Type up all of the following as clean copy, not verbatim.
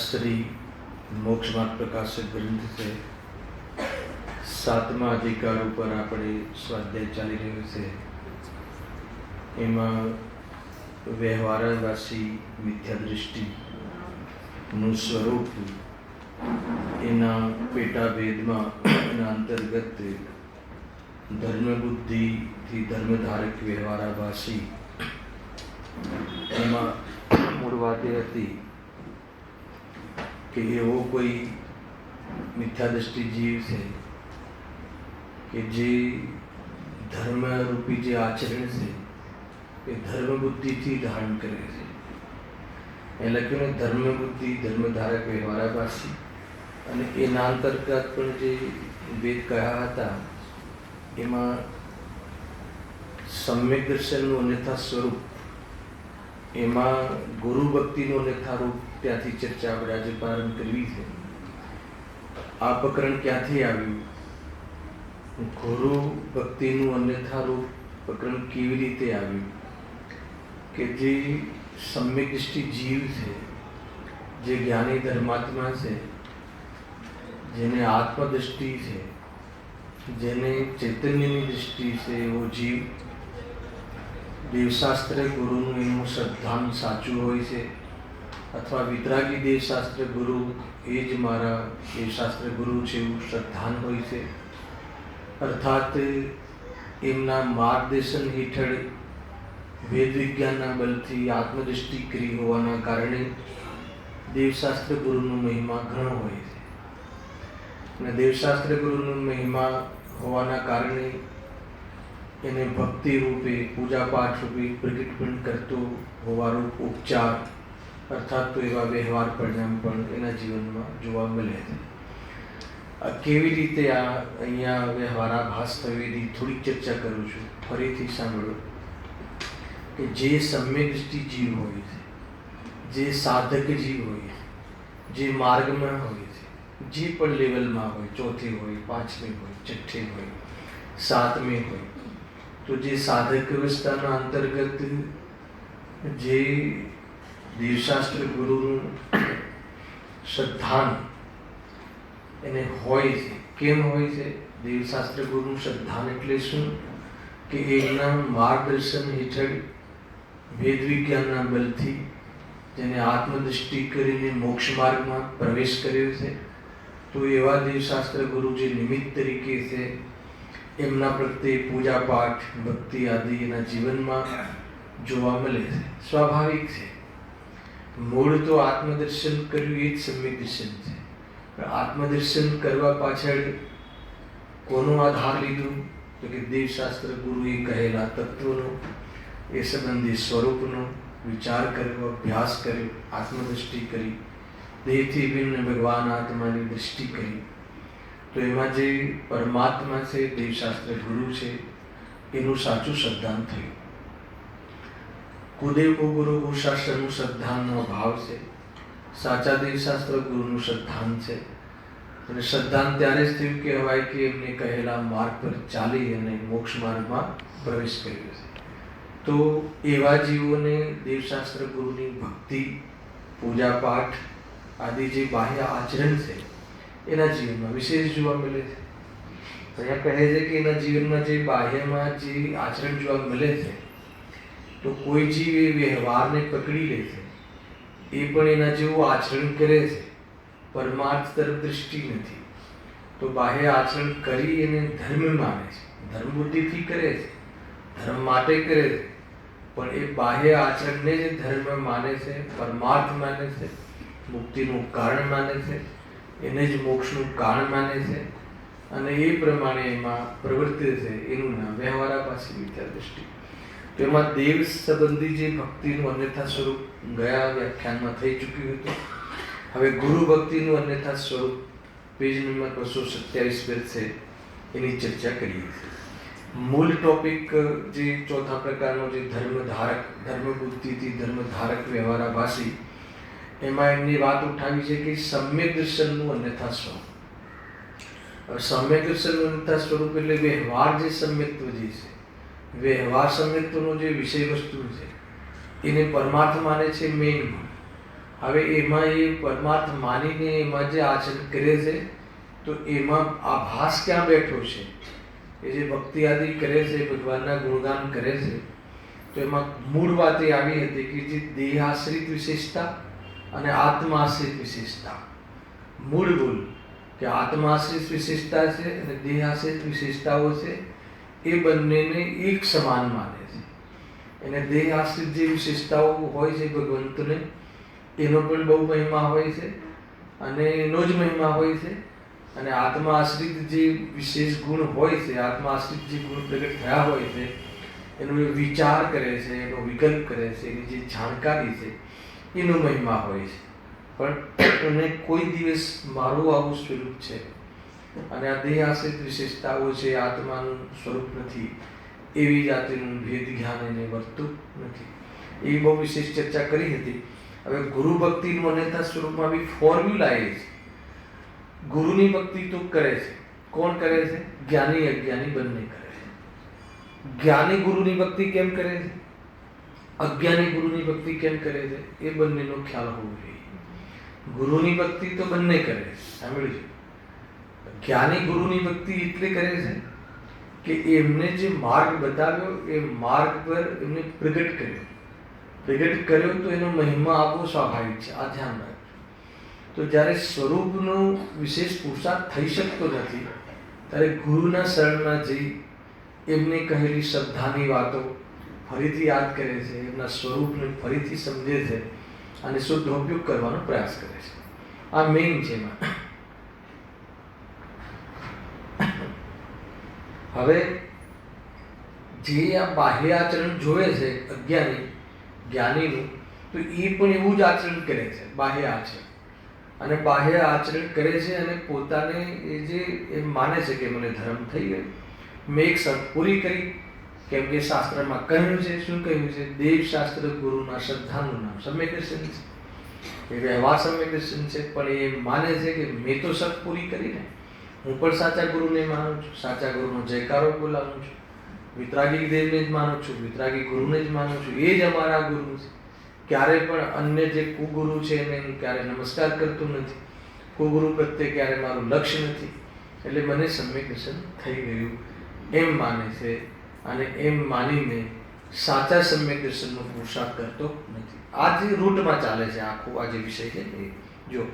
श्री मोक्ष मार्ग प्रकाशक ग्रंथ से 7मा अधिकार पर આપણે સ્વાધ્યાય ચાલી રહ્યો છે. એમાં વ્યવહારવાસી મિથ્યા દૃષ્ટિનું સ્વરૂપ એના પેટાભેદમાં એના અંતર્ગત ધર્મ બુદ્ધિથી ધર્મધારક વ્યવહારવાસી એમાં મૂળ વાત એ હતી કે એવો કોઈ મિથ્યા દૃષ્ટિ જીવ છે કે જે ધર્મરૂપી જે આચરણ છે એ ધર્મ બુદ્ધિથી ધારણ કરે છે. એ લખ્યું ને ધર્મ બુદ્ધિ ધર્મધારક વ્યવહારવાસી. અને એના અંતર્ગત પણ જે વેદ કહ્યા હતા એમાં સમ્યક દર્શનનું અન્યથા સ્વરૂપ, એમાં ગુરુ ભક્તિનું અન્યથા રૂપ, ત્યાંથી ચર્ચા આપણે આજે પ્રારંભ કરવી છે. આ પ્રકરણ ક્યાંથી આવ્યું? ગુરુ ભક્તિનું અન્યથા રૂપ પ્રકરણ કેવી રીતે આવ્યું? કે જે સમ્યક દૃષ્ટિ જીવ છે, જે જ્ઞાની ધર્માત્મા છે, જેને આત્મદૃષ્ટિ છે, જેને ચૈતન્યની દૃષ્ટિ છે, એવો જીવ દેવશાસ્ત્ર ગુરુનું એનું શ્રદ્ધાન સાચું હોય છે, અથવા વિતરાગી દેવશાસ્ત્ર ગુરુ એ જ મારા દેવશાસ્ત્ર ગુરુ છે એવું શ્રદ્ધાન હોય છે. અર્થાત એમના માર્ગદર્શન હેઠળ વેદ વિજ્ઞાનના બલથી આત્મદૃષ્ટિ કરી હોવાના કારણે દેવશાસ્ત્ર ગુરુનો મહિમા ઘણો હોય છે. અને દેવશાસ્ત્ર ગુરુનો મહિમા હોવાના કારણે એને ભક્તિ રૂપે, પૂજાપાઠ રૂપે પ્રગટ પણ કરતો હોવાનો ઉપચાર અર્થાત તો એવા વ્યવહાર પરિણામ પણ એના જીવનમાં જોવા મળે છે. કેવી રીતે આ અહીંયા વ્યવહારાભાસ થયો એની થોડીક ચર્ચા કરું છું. ફરીથી સાંભળો કે જે સમ્યક દૃષ્ટિ જીવ હોય છે, જે સાધક જીવ હોય છે, જે માર્ગમાં હોય છે, જે પણ લેવલમાં હોય, ચોથી હોય, પાંચમી હોય, છઠ્ઠી હોય, સાતમી હોય, તો જે સાધક અવસ્થાના અંતર્ગત જે દેવશાસ્ત્ર ગુરુનું શ્રદ્ધાન એને હોય છે. કેમ હોય છે દેવશાસ્ત્ર ગુરુનું શ્રદ્ધાન? એટલે શું? કે એના માર્ગદર્શન હેઠળ વેદ વિજ્ઞાનના બલથી જેને આત્મદૃષ્ટિ કરીને મોક્ષ માર્ગમાં પ્રવેશ કર્યો છે, તો એવા દેવશાસ્ત્ર ગુરુ જે નિમિત્ત તરીકે છે, એમના પ્રત્યે પૂજાપાઠ, ભક્તિ આદિ એના જીવનમાં જોવા મળે છે. સ્વાભાવિક છે. મૂળ તો આત્મદર્શન કર્યું એ જ સમ્યક દર્શન છે. પણ આત્મદર્શન કરવા પાછળ કોનો આધાર લીધું? તો કે દેવશાસ્ત્ર ગુરુએ કહેલા તત્વનો, એ સંબંધી સ્વરૂપનો વિચાર કર્યો, અભ્યાસ કર્યો, આત્મદૃષ્ટિ કરી, દેહથી ભિન્ન ભગવાન આત્માની દૃષ્ટિ કરી. તો એમાં જે પરમાત્મા છે, દેવશાસ્ત્ર ગુરુ છે, એનું સાચું શ્રદ્ધાન થયું. કુદેવ કો ગુરુ કો શાસ્ત્રનું શ્રદ્ધાનનો ભાવ છે. સાચા દેવશાસ્ત્ર ગુરુનું શ્રદ્ધાન છે. અને શ્રદ્ધાન ત્યારે જ થયું કહેવાય કે એમને કહેલા માર્ગ પર ચાલી અને મોક્ષ માર્ગમાં પ્રવેશ કર્યો છે. તો એવા જીવોને દેવશાસ્ત્ર ગુરુની ભક્તિ, પૂજાપાઠ આદિ જે બાહ્ય આચરણ છે એના જીવનમાં વિશેષ જોવા મળે છે. અહીંયા કહે છે કે એના જીવનમાં જે બાહ્યમાં જે આચરણ જોવા મળે છે, તો કોઈ જીવ એ વ્યવહારને પકડી લે છે, એ પણ એના જેવું આચરણ કરે છે, પરમાર્થ તરફ દૃષ્ટિ નથી. તો બાહ્ય આચરણ કરી એને ધર્મ માને છે, ધર્મ બુદ્ધિથી કરે છે, ધર્મ માટે કરે છે, પણ એ બાહ્ય આચરણને જે ધર્મ માને છે, પરમાર્થ માને છે, મુક્તિનું કારણ માને છે, એને જ મોક્ષનું કારણ માને છે અને એ પ્રમાણે એમાં પ્રવર્તે છે, એનું નામ વ્યવહારાભાસી મિથ્યા દૃષ્ટિ. તો એમાં દેવ સંબંધી જે ભક્તિનું અન્યથા સ્વરૂપ ગયા વ્યાખ્યાનમાં થઈ ચૂક્યું હતું. હવે ગુરુ ભક્તિનું અન્યથા સ્વરૂપ પેજ નંબર 227 પર છે, એની ચર્ચા કરીએ છીએ. મૂળ ટોપિક જે ચોથા પ્રકારનો જે ધર્મધારક, ધર્મ બુદ્ધિથી ધર્મધારક વ્યવહારાભાસી, એમાં એમની વાત ઉઠાવી છે કે સમ્યક દર્શનનું અન્યથા સ્વરૂપ. સમ્યક દર્શનનું અન્યથા સ્વરૂપ એટલે વ્યવહાર જે સમ્યક્ત્વ જે છે, વ્યવહાર સમ્યક્ત્વનો જે વિષય વસ્તુ છે એને પરમાર્થ માને છે મેઇન. હવે એમાં એ પરમાર્થ માનીને એમાં જે આચરણ કરે છે, તો એમાં આભાસ ક્યાં બેઠો છે? એ જે ભક્તિ આદિ કરે છે, ભગવાનના ગુણગાન કરે છે, તો એમાં મૂળ વાત એ આવી હતી કે જે દેહાશ્રિત વિશેષતા અને આત્માશ્રિત વિશેષતા. મૂળ ભૂલ કે આત્માશ્રિત વિશેષતા છે અને દેહાશ્રિત વિશેષતાઓ છે, એ બંનેને એક સમાન માને છે. એને દેહાશ્રિત જે વિશેષતાઓ હોય છે ભગવંતને, એનો પણ બહુ મહિમા હોય છે અને એનો જ મહિમા હોય છે. અને આત્મા આશ્રિત જે વિશેષ ગુણ હોય છે, આત્મા આશ્રિત જે ગુણ પ્રગટ થયા હોય છે, એનો વિચાર કરે છે, એનો વિકલ્પ કરે છે, એની જે જાણકારી છે, એનો મહિમા હોય છે. પણ એને કોઈ દિવસ મારું આવું સ્વરૂપ છે અને આ દેહ આશ્રિત વિશેષતાઓ છે, આત્માનું સ્વરૂપ નથી, એવી જાતિનું ભેદ જ્ઞાન એને વર્તું નથી. એ બહુ વિશેષ ચર્ચા કરી હતી. હવે ગુરુ ભક્તિનું અન્યથા સ્વરૂપમાં બી ફોર્મ્યુલા એ છે. ગુરુની ભક્તિ તો કરે છે, કોણ કરે છે? જ્ઞાની અજ્ઞાની બંને કરે છે. જ્ઞાની ગુરુની ભક્તિ કેમ કરે છે, અજ્ઞાની ગુરુની ભક્તિ કેમ કરે છે, એ બંનેનો ખ્યાલ હોવો જોઈએ. ગુરુની ભક્તિ તો બંને કરે છે, સાંભળ્યું. જ્ઞાની ગુરુની ભક્તિ એટલે કરે છે કે એમને જે માર્ગ બતાવ્યો એ માર્ગ પર એમને પ્રગટ કર્યો તો એનો મહિમા આપવો સ્વાભાવિક છે. આ ધ્યાન રાખજો. તો જ્યારે સ્વરૂપનો વિશેષ પુરુષાર્થ થઈ શકતો નથી, ત્યારે ગુરુના શરણમાં જઈ એમને કહેલી શ્રદ્ધાની વાતો ફરીથી યાદ કરે છે, એમના સ્વરૂપને ફરીથી સમજે છે અને શુદ્ધ ઉપયોગ કરવાનો પ્રયાસ કરે છે. આ મેઇન છે એમાં. હવે જે આ બાહ્ય આચરણ જોવે છે અજ્ઞાની જ્ઞાનીનું, તો એ પણ એવું જ આચરણ કરે છે, બાહ્ય આચરણ. અને બાહ્ય આચરણ કરે છે અને પોતાને એ જે એમ માને છે કે મને ધર્મ થઈ ગયો, મેં એક શરત પૂરી કરી. કેમ કે શાસ્ત્રમાં કહ્યું છે, શું કહ્યું છે? દેવશાસ્ત્ર ગુરુના શ્રદ્ધાનું નામ સમ્યક દર્શન છે. એ વ્યવહાર સમ્યક દર્શન છે, પણ એ માને છે કે મેં તો શરત પૂરી કરી ને, હું પણ સાચા ગુરુને માનું છું, સાચા ગુરુનો જયકારો બોલાવું છું, વિતરાગી દેવને જ માનું છું, વિતરાગી ગુરુને જ માનું છું, એ જ અમારા ગુરુ છે. ક્યારે પણ અન્ય જે કુગુરુ છે એને હું ક્યારે નમસ્કાર કરતો નથી, કુગુરુ પ્રત્યે ક્યારે મારું લક્ષ્ય નથી, એટલે મને સમ્યક દર્શન થઈ ગયું એમ માને છે. અને એમ માનીને સાચા સમ્યક દર્શનનો પુરુષાર્થ કરતો નથી. આ જે રૂટમાં ચાલે છે આખો આ જે વિષય છે એ જો.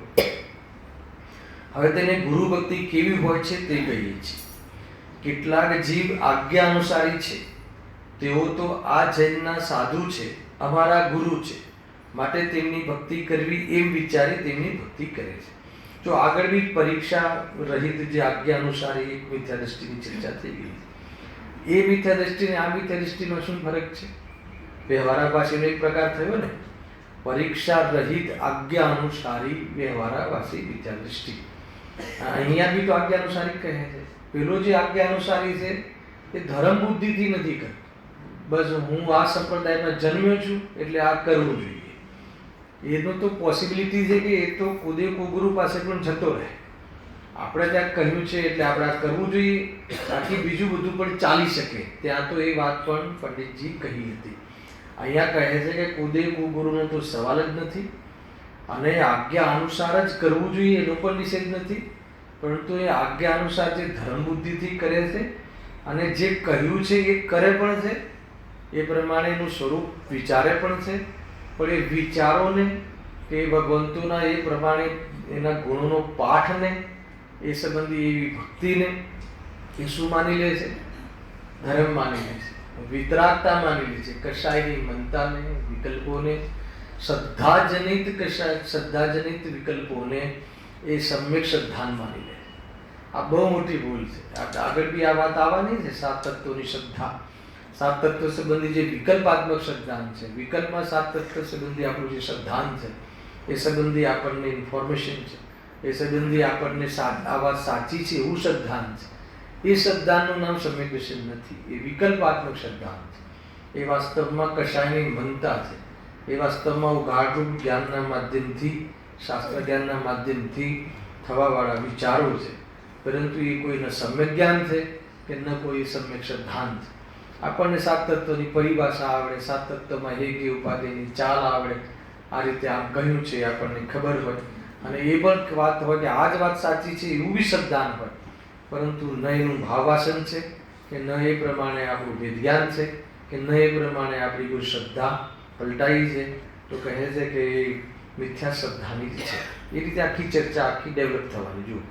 હવે તેને ગુરુ ભક્તિ કેવી હોય છે તે કહીએ છીએ. કેટલાક જીવ આજ્ઞા અનુસારી છે, તેઓ તો આ જૈનના સાધુ છે, અમારા ગુરુ છે, માટે તેમની ભક્તિ કરવી એમ વિચારી તેમની ભક્તિ કરે છે. જો આગળ બી પરીક્ષા રહિત જે આજ્ઞા અનુસારી એક મિથ્યા દ્રષ્ટિની ચર્ચા થઈ ગઈ. એ મિથ્યા દ્રષ્ટિ ને આ મિથ્યા દ્રષ્ટિમાં શું ફરક છે? વ્યવહારાભાસીનો એક પ્રકાર થયો ને, પરીક્ષા રહિત આજ્ઞા અનુસારી વ્યવહારાભાસી મિથ્યા દ્રષ્ટિ. અહીંયા બી તો આજ્ઞા અનુસારી કહે છે. પેલો જે આજ્ઞા અનુસારી છે એ ધર્મ બુદ્ધિથી નથી કરતો, બસ હું આ સંપ્રદાયમાં જન્મ્યો છું એટલે આ કરવું જોઈએ. એનો તો પોસિબિલિટી છે કે એ તો કુદે કુગુરુ પાસે પણ જતો રહે. આપણે ત્યાં કહ્યું છે એટલે આપણે આ કરવું જોઈએ, બાકી બીજું બધું પણ ચાલી શકે. ત્યાં તો એ વાત પણ પંડિતજી કહી હતી. અહીંયા કહે છે કે કુદે કુગુરુનો તો સવાલ જ નથી, અને આજ્ઞા અનુસાર જ કરવું જોઈએ એનો પણ નિષેધ નથી, પરંતુ એ આજ્ઞા અનુસાર જે ધર્મ બુદ્ધિથી કરે છે અને જે કહ્યું છે એ કરે પણ છે, એ પ્રમાણે એનું સ્વરૂપ વિચારે પણ છે. પણ એ વિચારોને કે ભગવંતોના એ પ્રમાણે એના ગુણોનો પાઠને એ સંબંધી એવી ભક્તિને એ શું માની લે છે? ધર્મ માની લે છે, વિતરાગતા માની લે છે. કશાયની મનતાને, વિકલ્પોને, શ્રદ્ધાજનિત વિકલ્પોને એ સમ્યક શ્રદ્ધાન માની લે છે. આ બહુ મોટી ભૂલ છે. આગળ બી આ વાત આવવાની છે. 7 તત્વોની શ્રદ્ધા, 7 તત્વ સંબંધી જે વિકલ્પાત્મક શ્રદ્ધાન છે, વિકલ્પમાં 7 તત્વ સંબંધી આપણું જે શ્રદ્ધાન છે, એ સંબંધી આપણને ઇન્ફોર્મેશન છે, એ સંબંધી આપણને આ વાત સાચી છે એવું શ્રદ્ધાન છે. એ શ્રદ્ધાનું નામ સમ્યક દર્શન નથી, એ વિકલ્પાત્મક શ્રદ્ધાન છે. એ વાસ્તવમાં કશાયની મનતા છે, એ વાસ્તવમાં ઉઘાડરૂપ જ્ઞાનના માધ્યમથી, શાસ્ત્ર જ્ઞાનના માધ્યમથી થવાવાળા વિચારો છે, પરંતુ એ કોઈ ન સમ્યક જ્ઞાન છે કે ન કોઈ સમ્યક શ્રદ્ધાન છે. આપણને 7 તત્વની પરિભાષા આવડે, 7 તત્વમાં હેગે ઉપાધિની ચાલ આવડે, આ રીતે આમ કહ્યું છે આપણને ખબર હોય, અને એ પણ વાત હોય કે આ જ વાત સાચી છે એવું બી શ્રદ્ધાન હોય, પરંતુ ન એનું ભાવવાસન છે, કે ન એ પ્રમાણે આપણું વેદજ્ઞાન છે, કે ન એ પ્રમાણે આપણી કોઈ શ્રદ્ધા પલટાઈ છે, તો કહે છે કે એ મિથ્યા શ્રદ્ધાની જ છે. એ રીતે આખી ચર્ચા આખી ડેવલપ થવાની. જુઓ,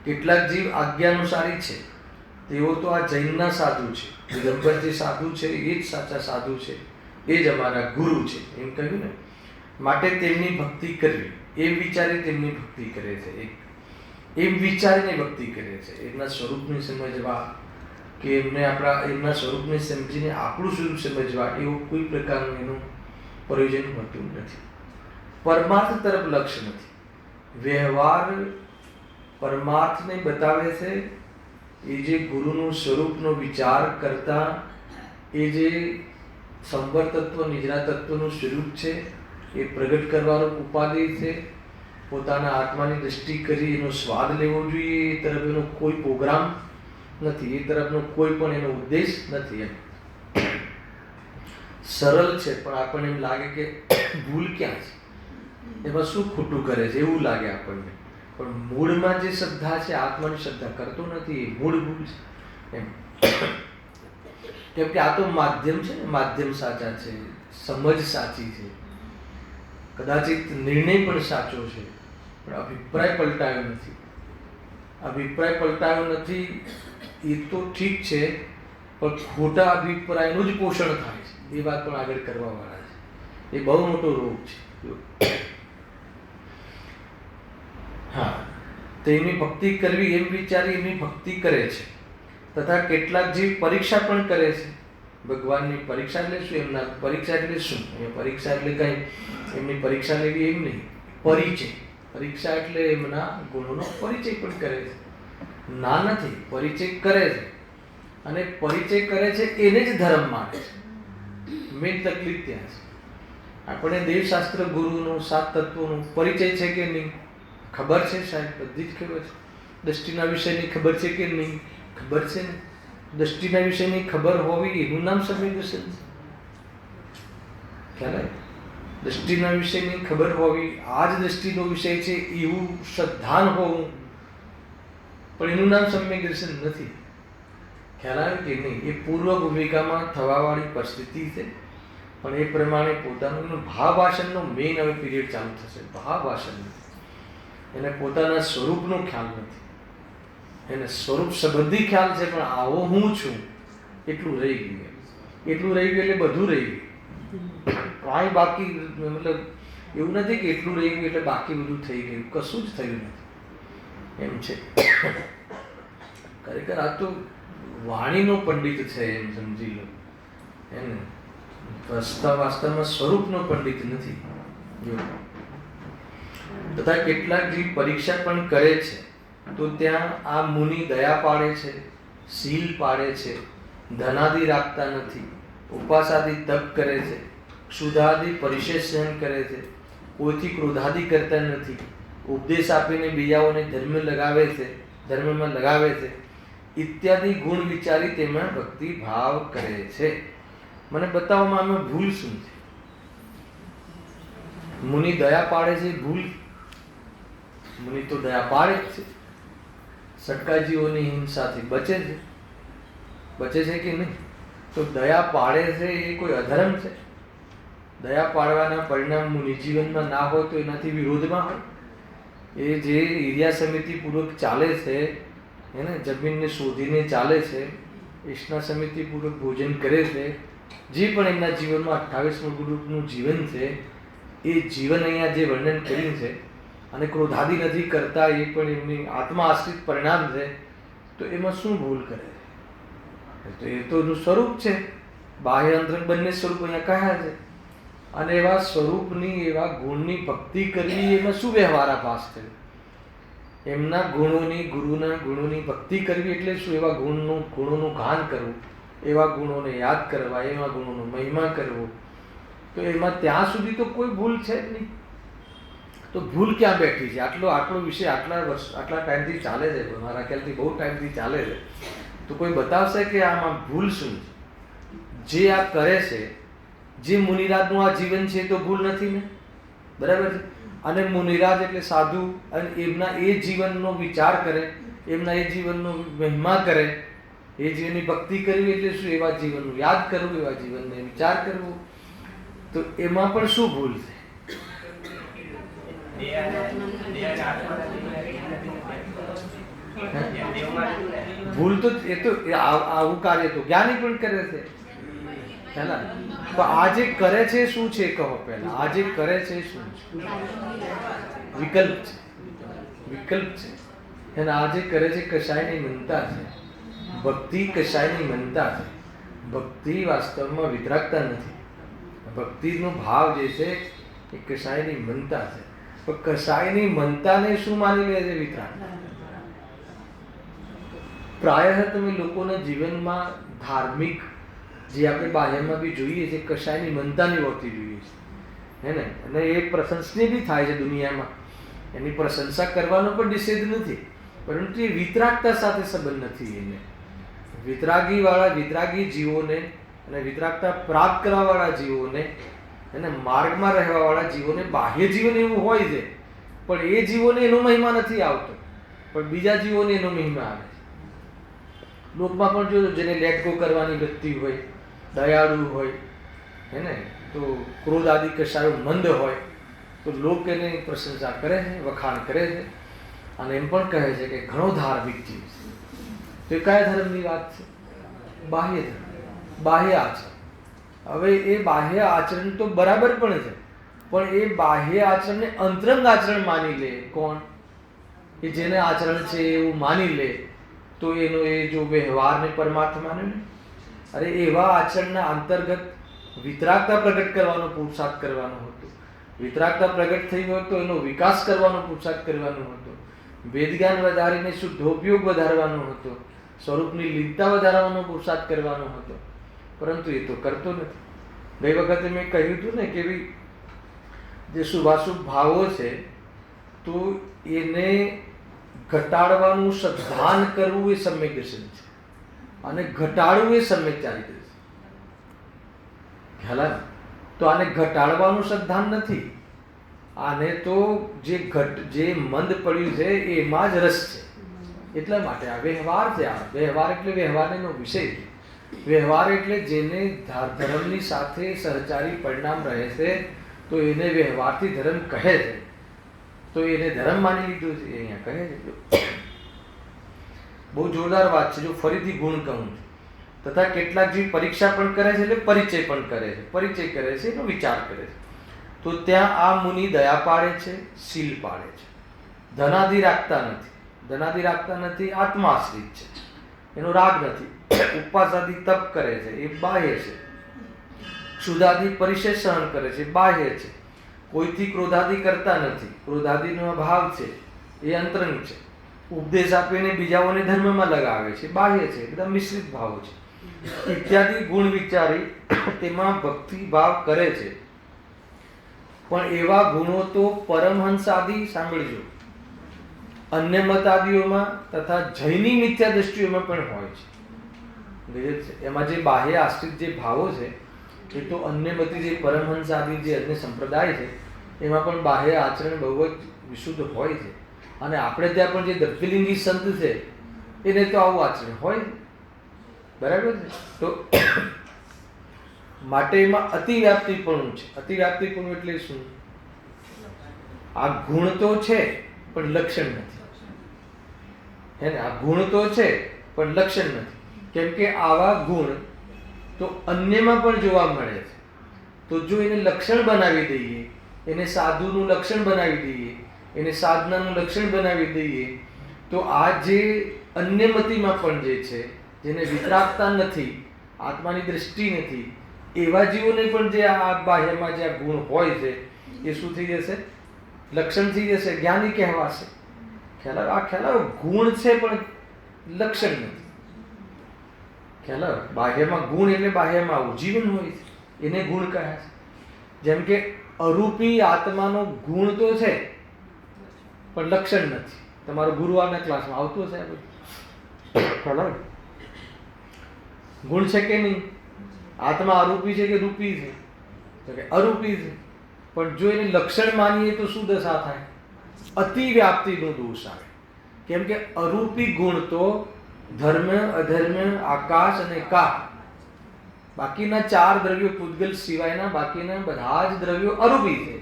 કેટલાક જીવ આજ્ઞાનુસારી છે, તેઓ તો આ જૈનના સાધુ છે, દિગંબર જે સાધુ છે એ જ સાચા સાધુ છે, એ જ અમારા ગુરુ છે એમ કહ્યું ને. માટે તેમની ભક્તિ કરવી, એમ વિચારી તેમની ભક્તિ કરે છે. એમ વિચારીને ભક્તિ કરે છે. એમના સ્વરૂપને સમજવા કે એમના સ્વરૂપને સમજીને આપણું સ્વરૂપ સમજવા એવું કોઈ પ્રકારનું એનું પ્રયોજન હોતું નથી. પરમાર્થ તરફ લક્ષ્ય નથી. વ્યવહાર પરમાર્થને બતાવે છે. એ જે ગુરુનું સ્વરૂપનો વિચાર કરતા એ જે સંવર તત્વ, નિજરા તત્વનું સ્વરૂપ છે એ પ્રગટ કરવાનો ઉપાધિ છે. પોતાના આત્માની દ્રષ્ટિ કરી એનો સ્વાદ લેવો જોઈએ, એ તરફ એનો કોઈ પ્રોગ્રામ નથી, એ તરફનો કોઈ પણ એનો ઉદ્દેશ નથી. એમ સરળ છે, પણ આપણને એમ લાગે કે ભૂલ ક્યાં છે, એમાં શું ખોટું કરે છે એવું લાગે આપણને. પણ મૂળમાં જે શ્રદ્ધા છે, આત્માની શ્રદ્ધા કરતો નથી, એ મૂળ ભૂલ છે. એમ કેમ કે આ તો માધ્યમ છે ને, માધ્યમ સાચા છે, સમજ સાચી છે, કદાચિત નિર્ણય પણ સાચો છે, પણ અભિપ્રાય પલટાયો નથી. અભિપ્રાય પલટાયો નથી એ તો ઠીક છે, પણ ખોટા અભિપ્રાયનું જ પોષણ થાય છે, એ વાત પણ આગળ કરવાવાળા છે. એ બહુ મોટો રોગ છે. હા, તેની ભક્તિ કરવી એમ વિચારી એમની ભક્તિ કરે છે. તથા કેટલાક જીવ પરીક્ષા પણ કરે છે. ભગવાનની પરીક્ષા એટલે શું? એમના પરીક્ષા એટલે શું? પરીક્ષા એટલે કંઈ એમની પરીક્ષા લેવી એમ નહીં, પરિચય. પરીક્ષા એટલે એમના ગુણોનો પરિચય પણ કરે છે. ના નથી, પરિચય કરે છે, અને પરિચય કરે છે એને જ ધર્મ માને છે. મેન તકલીફ ત્યાં છે. આપણે દેવશાસ્ત્ર ગુરુનો 7 તત્વોનો પરિચય છે કે નહીં? ખબર છે સાહેબ, બધી જ ખબર છે. દ્રષ્ટિના વિષયની ખબર છે કે નહીં? ખબર છે ને. દ્રષ્ટિના વિષયની ખબર હોવી એનું નામ સમ્યક દર્શન છે. ખ્યાલ આવે? દ્રષ્ટિના વિષયની ખબર હોવી, આ જ દ્રષ્ટિનો વિષય છે એવું શ્રદ્ધાન હોવું, પણ એનું નામ સમ્યક દર્શન નથી. ખ્યાલ આવે કે નહીં? એ પૂર્વ ભૂમિકામાં થવાવાળી પરિસ્થિતિ છે, પણ એ પ્રમાણે પોતાનું ભાવવાસનનો મેઇન હવે પીરિયડ ચાલુ થશે. ભાવવાસન એને પોતાના સ્વરૂપનો ખ્યાલ નથી, એને સ્વરૂપ સંબંધી ખ્યાલ છે, પણ આવો હું છું એટલું રહી ગયું. એટલું રહી ગયું એટલે બધું રહી ગયું. કાંઈ બાકી, મતલબ એવું નથી કે એટલું રહી ગયું એટલે બાકી બધું થઈ ગયું. કશું જ થયું નથી. એમ છે. ખરેખર આ તો વાણીનો પંડિત છે એમ સમજી લો. એને વાસ્તવમાં સ્વરૂપનો પંડિત નથી. તથા કેટલાક જે પરીક્ષા પણ કરે છે, તો ત્યાં આ મુનિ દયા પાડે છે, શીલ પાડે છે, ધનાદિ રાખતા નથી, ઉપાસાદિ તપ કરે છે, ક્ષુધાદિ પરિશેષ સહન કરે છે, કોઈથી ક્રોધાદિ કરતા નથી, ઉપદેશ આપીને બીજાઓને ધર્મમાં લગાવે છે ઇત્યાદિ ગુણ વિચારી તેમાં ભક્તિ ભાવ કરે છે. મને બતાવવામાં આમાં ભૂલ શું છે? મુનિ દયા પાડે છે, ભૂલ? મુનિ તો દયા પાડે જ છે, સટકાજીઓની હિંસાથી બચે છે કે નહીં? તો દયા પાડે છે એ કોઈ અધર્મ છે? દયા પાડવાના પરિણામ મુનિ જીવનમાં ના હોય તો એનાથી વિરોધમાં હોય? એ જે એરિયા સમિતિ પૂર્વક ચાલે છે, એને જમીનને શોધીને ચાલે છે, ઈષ્ણા સમિતિ પૂર્વક ભોજન કરે છે, જે પણ એમના જીવનમાં 28મું ગ્રુપનું જીવન છે, એ જીવન અહીંયા જે વર્ણન કર્યું છે, અને ક્રોધાદિ નથી કરતા, એ પણ એમની આત્મા આશ્રિત પરિણામ છે, તો એમાં શું ભૂલ કરે છે? તો એ તો એનું સ્વરૂપ છે, બાહ્ય અંતરંગ બંને સ્વરૂપ અહીંયા કહ્યા છે. અને એવા સ્વરૂપની, એવા ગુણની ભક્તિ કરવી, એમાં શું વ્યવહારાભાસ થયો? એમના ગુણોની, ગુરુના ગુણોની ભક્તિ કરવી એટલે શું? એવા ગુણોનું ગાન કરવું, એવા ગુણોને યાદ કરવા, એવા ગુણોનો મહિમા કરવો. તો એમાં ત્યાં સુધી તો કોઈ ભૂલ છે જ નહીં. તો ભૂલ ક્યાં બેઠી છે? આટલો વિષય આટલા ટાઈમથી ચાલે છે, મારા ખ્યાલથી બહુ ટાઈમથી ચાલે છે. તો કોઈ બતાવશે કે આમાં ભૂલ શું છે? જે આ કરે છે, જે મુનિરાજનું આ જીવન છે, તો ભૂલ નથી ને? બરાબર છે. અને મુનિરાજ એટલે સાધુ, અને એમના એ જીવનનો વિચાર કરે, એમના એ જીવનનો મહિમા કરે, એ જીવનની ભક્તિ કરવી એટલે શું? એવા જીવનનું યાદ કરવું, એવા જીવનને વિચાર કરવો. તો એમાં પણ શું ભૂલ છે? ભૂલ તો એ તો આવું કાર્ય તો જ્ઞાની પણ કરે છે. પહેલા તો આ જે કરે છે શું છે કહો? પહેલા આ જે કરે છે શું છે? વિકલ્પ છે. અને આ જે કરે છે કશાયની મનતા છે. ભક્તિ કશાયની મનતા છે. ભક્તિ વાસ્તવમાં વિતરાગતા નથી. ભક્તિનો ભાવ જે છે એ કશાયની મનતા છે. પણ કશાયની મનતાને શું માની લે છે? વિતરાગ. પ્રાયઃ તમે લોકોના જીવનમાં ધાર્મિક જે આપણે બાહ્યમાં બી જોઈએ છે, કશાયની મનતાની હોતી જોઈએ છે, હે ને? અને એ પ્રશંસનીય બી થાય છે દુનિયામાં, એની પ્રશંસા કરવાનો પણ નિષેધ નથી, પરંતુ એ વિતરાગતા સાથે સંબંધ નથી. એને વિતરાગી જીવોને અને વિતરાગતા પ્રાપ્ત કરવાવાળા જીવોને, એને માર્ગમાં રહેવાવાળા જીવોને બાહ્ય જીવન એવું હોય છે, પણ એ જીવોને એનો મહિમા નથી આવતો, પણ બીજા જીવોને એનો મહિમા આવે છે. લોકમાં પણ જો જેને લેટ ગો કરવાની વૃત્તિ હોય, દયાળુ હોય, હે ને, તો ક્રોધ આદિ કશાયો મંદ હોય, તો લોક એની પ્રશંસા કરે છે, વખાણ કરે છે, અને એમ પણ કહે છે કે ઘણો ધાર્મિક જીવ છે. તો એ કયા ધર્મની વાત છે? બાહ્ય ધર્મ, બાહ્ય આચરણ. હવે એ બાહ્ય આચરણ તો બરાબર પણ છે, પણ એ બાહ્ય આચરણને અંતરંગ આચરણ માની લે કોણ? કે જેને આચરણ છે એવું માની લે, તો એનો એ જો વ્યવહારને પરમાર્થ માને ને, અરે એવા આચરણના અંતર્ગત વિતરાગતા પ્રગટ કરવાનો પુરુષાર્થ કરવાનો હતો. વિતરાગતા પ્રગટ થઈ હોય તો એનો વિકાસ કરવાનો પુરુષાર્થ કરવાનો હતો. વેદ જ્ઞાન વધારીને શુદ્ધોપયોગ વધારવાનો હતો. સ્વરૂપની લીનતા વધારવાનો પુરુષાર્થ કરવાનો હતો. પરંતુ એ તો કરતો નથી. ગઈ વખતે મેં કહ્યું હતું ને કે ભાઈ જે શુભાશુભ ભાવો છે, તો એને ઘટાડવાનું સદ્ધાન કરવું એ સમ્યક દર્શન છે, અને ઘટાડવું એ સમ્યક ચારિત્ર છે. ખ્યાલ આવે? તો આને ઘટાડવાનું સદ્ધાન નથી, આને તો જે મંદ પડ્યું છે એમાં જ રસ છે. એટલા માટે આ વ્યવહાર છે. આ વ્યવહાર એટલે વ્યવહારનો વિષય છે. વ્યવહાર એટલે જેને ધર્મની સાથે સહચારી પરિણામ રહે છે, તો એને વ્યવહારથી ધર્મ કહે છે. તો એને ધર્મ માની લીધું છે, અહીંયા કહે છે. બહુ જોરદાર વાત છે. જો ફરીથી ગુણ કહું તથા કેટલાક જે પરીક્ષા પણ કરે છે, એટલે પરિચય પણ કરે છે. પરિચય કરે છે એનો વિચાર કરે છે. તો ત્યાં આ મુનિ દયા પાડે છે, શીલ પાડે છે, ધનાદિ રાખતા નથી, આત્માશ્રિત છે, એનો રાગ નથી, ઉપવાસાદિ તપ કરે છે, એ બાહ્ય છે, ક્ષુધાદિ પરિશેષ સહન કરે છે, બાહ્ય છે, કોઈથી ક્રોધાદિ કરતા નથી, ક્રોધાદિનો અભાવ છે, એ અંતરંગ છે, ઉપદેશ આપીને બીજાઓને ધર્મમાં લગાવે છે, બાહ્ય છે, બધા મિશ્રિત ભાવો છે, ઇત્યાદિ ગુણ વિચારી તેમાં ભક્તિ ભાવ કરે છે. પણ એવા ગુણો તો પરમહંસ આદિ, સાંભળજો, અન્ય મતાદીઓમાં તથા જૈની મિથ્યા દ્રષ્ટિઓમાં પણ હોય છે. એમાં જે બાહ્ય આશ્રિત જે ભાવો છે એ તો અન્યમતી જે પરમહંસ આદિ જે અન્ય સંપ્રદાય છે એમાં પણ બાહ્ય આચરણ બહુ જ વિશુદ્ધ હોય છે. અને આપણે ત્યાં પણ જે દ્રવ્યલિંગી સંત છે એને તો આવું આચરણ હોય, બરાબર છે. તો માટે એમાં અતિવ્યાપ્તિપણું છે. અતિવ્યાપ્તિપણું એટલે શું? આ ગુણ તો છે પણ લક્ષણ નથી, હે ને? આ ગુણ તો છે પણ લક્ષણ નથી. કેમ કે આવા ગુણ તો અન્યમાં પણ જોવા મળે છે. તો જો એને લક્ષણ બનાવી દઈએ, એને સાધુનું લક્ષણ બનાવી દઈએ, એને સાધનાનું લક્ષણ બનાવી દઈએ, તો આ જે અન્યમતીમાં પણ જે છે, જેને વિતરાગતા નથી, આત્માની દ્રષ્ટિ નથી, એવા જીવોને પણ જે આ બાહ્યમાં જે આ ગુણ હોય છે એ શું થઈ જશે? લક્ષણ થઈ જશે, જ્ઞાની કહેવાશે. ખ્યાલ ગુણ છે પણ લક્ષણ નથી. ખ્યાલ બાહ્યમાં ગુણ એટલે બાહ્યમાં આવું જીવન હોય છે, એને ગુણ કહે છે. જેમ કે અરૂપી આત્માનો ગુણ તો છે પણ લક્ષણ નથી. તમારો ગુરુ આના ક્લાસમાં આવતો છે, ખ્યાલ ગુણ છે કે નહીં? આત્મા અરૂપી છે કે રૂપી છે? તો કે અરૂપી છે. પણ જો એને લક્ષણ માનીએ તો શું દશા થાય? અતિવ્યાપ્તિનો દોષ આવે. કેમ કે અરૂપી ગુણ તો ધર્મ, અધર્મ, આકાશ અને કાળ, બાકીના 4 દ્રવ્યો પૂતગલ સિવાયના બાકીના બધા જ દ્રવ્યો અરૂપી છે.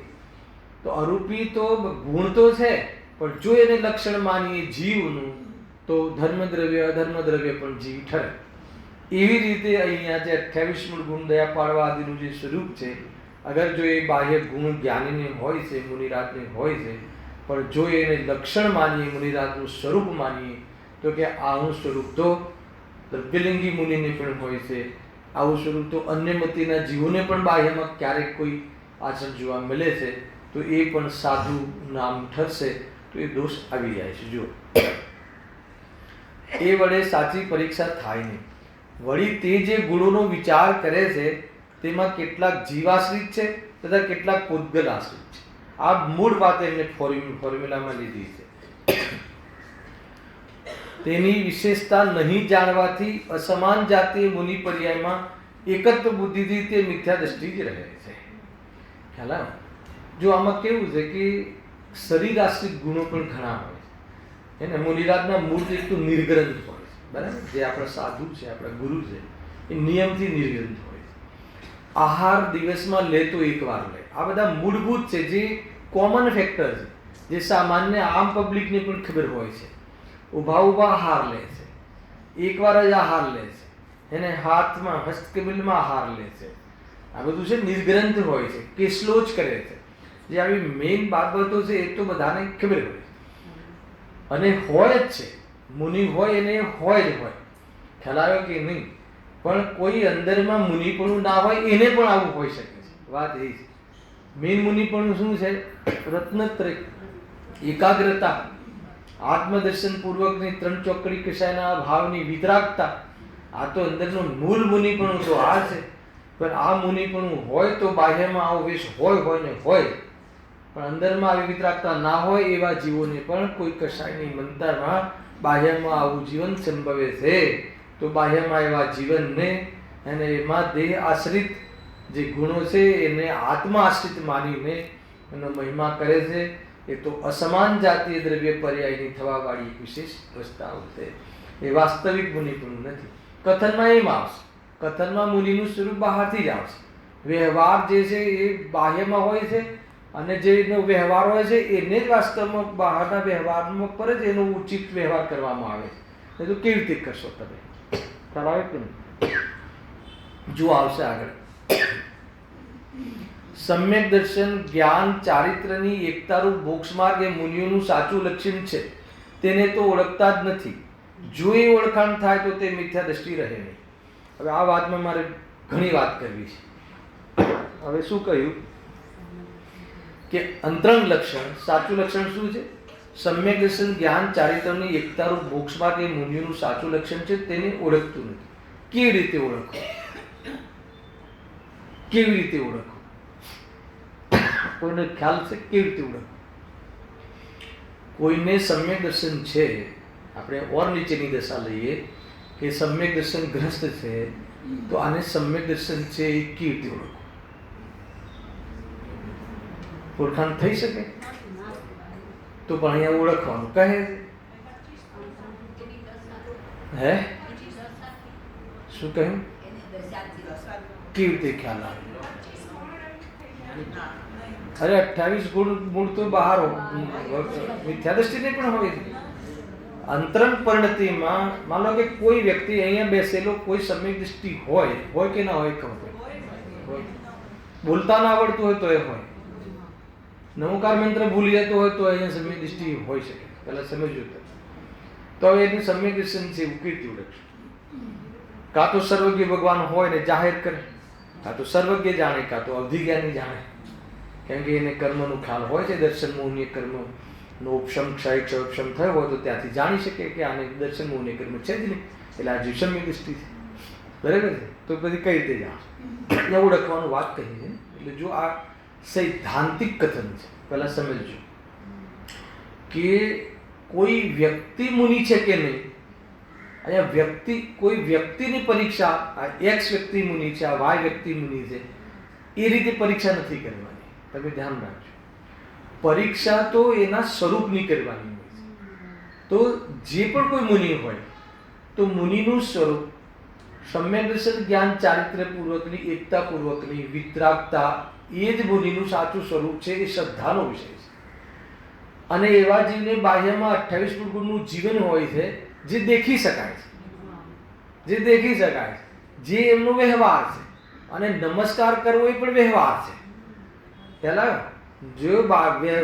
તો અરૂપી તો ગુણ તો છે પણ જો એને લક્ષણ માનીએ જીવનું તો ધર્મ દ્રવ્ય, અધર્મ દ્રવ્ય પણ જીવ ઠરે. એવી રીતે અહીંયા જે 28 ગુણ દયા પાડવા આદિનું જે સ્વરૂપ છે, અગર જો એ બાહ્ય ગુણ જ્ઞાનીને હોય છે, મુનિરાજને હોય છે, પણ જો એને લક્ષણ માનીએ, મુનિરાજનું સ્વરૂપ માનીએ, તો કે આવું સ્વરૂપ તો દ્રવ્યલિંગી મુનિને પણ હોય છે, આવું સ્વરૂપ તો અન્યમતીના જીવોને પણ બાહ્યમાં ક્યારેક કોઈ આચરણ જોવા મળે છે, તો એ પણ સાધુ નામ ઠરશે. તો એ દોષ આવી જાય છે. જો એ વડે સાચી પરીક્ષા થાય નહીં. વળી તે જે ગુણોનો વિચાર કરે છે તેમાં કેટલાક જીવાશ્રિત છે તથા કેટલાક પૂતગલ આશ્રિત છે. આ મૂળ વાત એમને ફોર્મ્યુલામાં લીધી છે. તેની વિશેષતા નહીં જાણવાથી અસમાન જાતીય મુનિ પર્યાયમાં એકત્વ બુદ્ધિથી તે મિથ્યા દ્રષ્ટિ જ રહે છે. ખ્યાલ આવે? જો આમાં કેવું છે કે શરીર આશ્રિત ગુણો પણ ઘણા હોય છે. એને મુનિરાજના મૂળ એક તો નિર્ગ્રંથ હોય છે, બરાબર? જે આપણા સાધુ છે, આપણા ગુરુ છે, એ નિયમથી નિર્ગ્રંથ હોય છે. આહાર દિવસમાં લે તો એકવાર લે. આ બધા મૂળભૂત છે, જે કોમન ફેક્ટર છે, જે સામાન્ય આમ પબ્લિકને પણ ખબર હોય છે. ઊભા આહાર લે છે, એકવાર જ આહાર લે છે, એને હાથમાં હસ્તકબીલમાં આહાર લે છે. આ બધું છે નિર્ગ્રંથ હોય છે, કેસલો જ કરે છે. જે આવી મેઇન બાબતો છે એ તો બધાને ખબર હોય છે અને હોય જ છે. મુનિ હોય એને હોય જ હોય. ખ્યાલ આવ્યો કે નહીં? પણ કોઈ અંદરમાં મુનિપણું ના હોય એને પણ આવું હોઈ શકે છે. વાત એ છે. મેઇન મુનિપણું શું છે? રત્નત્રય, એકાગ્રતા, આત્મદર્શન પૂર્વકની 3 ચોકડી કશાયના ભાવની વિતરાગતા. આ તો અંદરનું મૂળ મુનિપણું તો આ છે. પણ આ મુનિપણું હોય તો બાહ્યમાં આવો વેશ હોય ને હોય, પણ અંદરમાં આવી વિતરાગતા ના હોય એવા જીવોને પણ કોઈ કશાયની મંતરમાં બાહ્યમાં આવું જીવન સંભવે છે. તો બાહ્યમાં એવા જીવનને અને એમાં દેહ આશ્રિત જે ગુણો છે એને આત્મા આશ્રિત માનીને એનો મહિમા કરે છે. એ તો અસમાન જાતીય દ્રવ્ય પર્યાયની થવા વાળી વિશેષ પ્રસ્તાવ છે. એ વાસ્તવિક મુનિપણું નથી. કથનમાં એમ આવશે. કથનમાં મુનિનું સ્વરૂપ બહારથી જ આવશે. વ્યવહાર જે છે એ બાહ્યમાં હોય છે અને જેનો વ્યવહાર હોય છે એને જ વાસ્તવમાં બહારના વ્યવહારમાં પર જ એનો ઉચિત વ્યવહાર કરવામાં આવે છે. તો કેવી રીતે કરશો તમે? ખ્યાલ આવે કે નહીં? જો આવશે આગળ. સમ્યક દર્શન, જ્ઞાન, ચારિત્ર્યની એકતારૂપ મોક્ષ માર્ગ એ મુનિઓનું સાચું લક્ષણ છે. તેને તો ઓળખતા જ નથી. જો એ ઓળખાણ થાય તો તે મિથ્યા દ્રષ્ટિ રહે નહીં. હવે આ વાતમાં મારે ઘણી વાત કરવી છે. હવે શું કહ્યું કે અંતરંગ લક્ષણ, સાચું લક્ષણ શું છે? સમ્યક દર્શન, જ્ઞાન, ચારિત્ર્યની એકતારૂપ મોક્ષ માર્ગ એ મુનિઓનું સાચું લક્ષણ છે. તેને ઓળખતું નથી. કેવી રીતે ઓળખવું? કેવી રીતે ઓળખવું? કોઈને ખ્યાલ છે કેવી રીતે ઓળખવું? કોઈને સમ્યક દર્શન છે, આપણે ઓર નીચેની દશા લઈએ કે સમ્યક દર્શન ગ્રસ્ત છે, તો આને સમ્યક દર્શન છે એ કેવી રીતે ઓળખવું? ઓળખાણ થઈ શકે? તો પણ અહીંયા ઓળખવાનું કહે છે. હે શું કહ્યું? કેવી રીતે ખ્યાલ આવે? અરે 28 ગુણ મૂળ તો બહાર મિથ્યા દ્રષ્ટિને પણ હોય. અંતરંગ પરિણતિમાં માનો કે કોઈ વ્યક્તિ અહીંયા બેસેલો કોઈ સમ્યક દ્રષ્ટિ હોય કે ના હોય? ખબર હોય. બોલતા ના આવડતું હોય તો એ હોય. નમોકાર મંત્ર ભૂલી જતો હોય તો અહીંયા સમ્યક દ્રષ્ટિ હોઈ શકે. પહેલા સમજવું તો હવે એની સમ્યક દર્શન છે એવું કીર્તિ ઓળખશું. કાં તો સર્વજ્ઞ ભગવાન હોય ને જાહેર કરે, કાં તો સર્વજ્ઞ જાણે, કાં તો અવધિજ્ઞાની જાણે. કેમ કે એને કર્મનો ખ્યાલ હોય છે. દર્શન મોહનીય કર્મનો ઉપશમ ક્ષયક્ષમ થયો હોય તો ત્યાંથી જાણી શકે કે આને દર્શન મોહનીય કર્મ છે જ નહીં, એટલે આ જીવ સમ્યક દૃષ્ટિ છે. બરાબર છે? તો પછી કઈ રીતે જાણ ઓળખવાનું વાત કહી છે. એટલે જો આ સૈદ્ધાંતિક કથન છે, પહેલા સમજજો કે કોઈ વ્યક્તિ મુનિ છે કે નહીં. અહીંયા કોઈ વ્યક્તિની પરીક્ષા, આ એક્સ વ્યક્તિ મુનિ છે, આ વાય વ્યક્તિ મુનિ છે, એ રીતે પરીક્ષા નથી કરવાની. તમે ધ્યાન રાખજો. પરીક્ષા તો એના સ્વરૂપની કરવાની હોય છે. તો જે પણ કોઈ મુનિ હોય તો મુનિનું સ્વરૂપ સમ્યક દર્શન જ્ઞાન ચારિત્ર્યપૂર્વકની, એકતાપૂર્વકની, વિતરાગતા, એ જ મુનિનું સાચું સ્વરૂપ છે. એ શ્રદ્ધાનો વિષય છે. અને એવા જીવને બાહ્યમાં 28 ગુણનું જીવન હોય છે જે દેખી શકાય છે, જે એમનો વ્યવહાર છે. અને નમસ્કાર કરવો એ પણ વ્યવહાર છે. પહેલા જો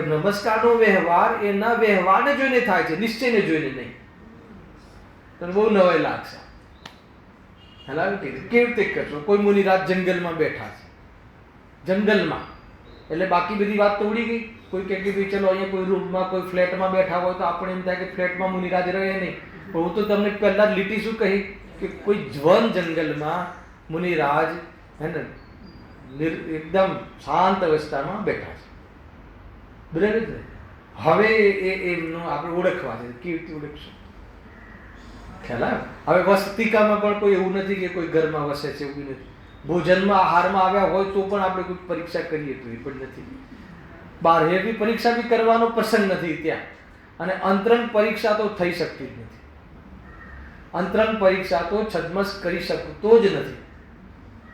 નમસ્કારનો વ્યવહાર એના વ્યવહારને જોઈને થાય છે, નિશ્ચયને જોઈને નહીં. તો બહુ નવાઈ લાગશે. કેવી રીતે કરશો? કોઈ મુનિરાજ જંગલમાં બેઠા છે, જંગલમાં, એટલે બાકી બધી વાત તો ઉડી ગઈ. કોઈ કહે કે ભાઈ ચલો અહીંયા કોઈ રૂમમાં, કોઈ ફ્લેટમાં બેઠા હોય તો આપણે એમ થાય કે ફ્લેટમાં મુનિરાજ રહે નહીં. પણ હું તો તમને પહેલા જ લીટી શું કહી કે કોઈ જવન જંગલમાં મુનિરાજ હે ને એકદમ શાંત અવસ્થામાં બેઠા છે. બરાબર છે? હવે એમનું આપણે ઓળખવા છે. કેવી રીતે ઓળખશું? ખ્યાલ આવે? હવે વસ્તિકામાં પણ કોઈ એવું નથી કે કોઈ ઘરમાં વસે છે, એવું નથી. ભોજનમાં, આહારમાં આવ્યા હોય તો પણ આપણે કોઈ પરીક્ષા કરીએ તો એ પણ નથી. બાહ્યની પરીક્ષા બી કરવાનો પ્રસંગ નથી ત્યાં. અને અંતરંગ પરીક્ષા તો થઈ શકતી જ નથી. અંતરંગ પરીક્ષા તો છદ્મસ કરી શકતો જ નથી.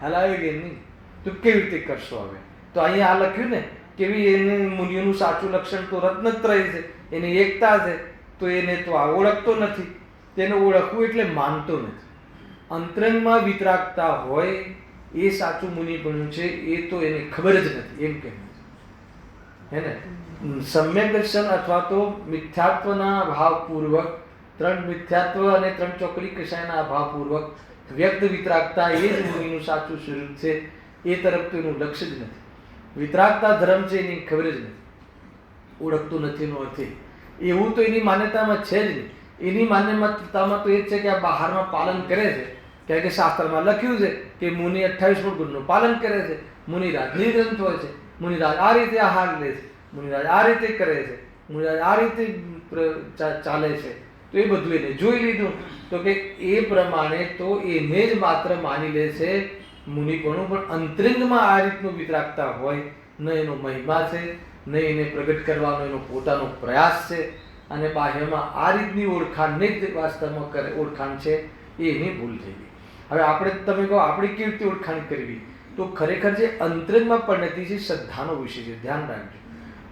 હલાવે કે નહીં? તો કેવી રીતે કરશો? હવે તો અહીંયા આ લખ્યું ને કેવી એને મુનિઓનું સાચું લક્ષણ તો રત્નત્રય છે, એની એકતા છે. તો એને તો આ ઓળખતો નથી. તેને ઓળખવું એટલે માનતો નથી. અંતરંગમાં વિતરાગતા હોય એ સાચું મુનિપણું છે. એ તો એને ખબર જ નથી. એમ કે હે ને સમ્યક દર્શન અથવા તો મિથ્યાત્વના ભાવપૂર્વક, 3 મિથ્યાત્વ અને 3 ચોકડી કષાયના ભાવપૂર્વક વ્યક્ત વિતરાગતા એ જ મુનિનું સાચું સ્વરૂપ છે. એ તરફ તો એનું લક્ષ્ય જ નથી. વિતરાગતા ધર્મ છે એની ખબર જ નથી, ઓળખતું નથી. એનો અર્થ એવું તો એની માન્યતામાં છે જ નહીં. એની માન્યતામાં તો એ જ છે કે આ બહારમાં પાલન કરે છે. કારણ કે શાસ્ત્રમાં લખ્યું છે કે મુનિ 28 ગુણનું પાલન કરે છે. મુનિરાજ નિર્ગ્રંથ હોય છે. મુનિરાજ આ રીતે આહાર લે છે. મુનિરાજ આ રીતે કરે છે. મુનિરાજ આ રીતે ચાલે છે. તો એ બધું એને જોઈ લીધું તો કે એ પ્રમાણે તો એને જ માત્ર માની લે છે મુનિપણું. પણ અંતરંગમાં આ રીતનું વિતરાગતા હોય ન એનો મહિમા છે, ન એને પ્રગટ કરવાનો એનો પોતાનો પ્રયાસ છે. અને બાહ્યમાં આ રીતની ઓળખાણને જ વાસ્તવમાં ઓળખાણ છે. એ એની ભૂલ થઈ ગઈ. હવે આપણે તમે કહો આપણે કેવી રીતે ઓળખાણ કરવી? તો ખરેખર જે અંતરંગમાં પરિણતિ છે શ્રદ્ધાનો વિષય છે. ધ્યાન રાખજો.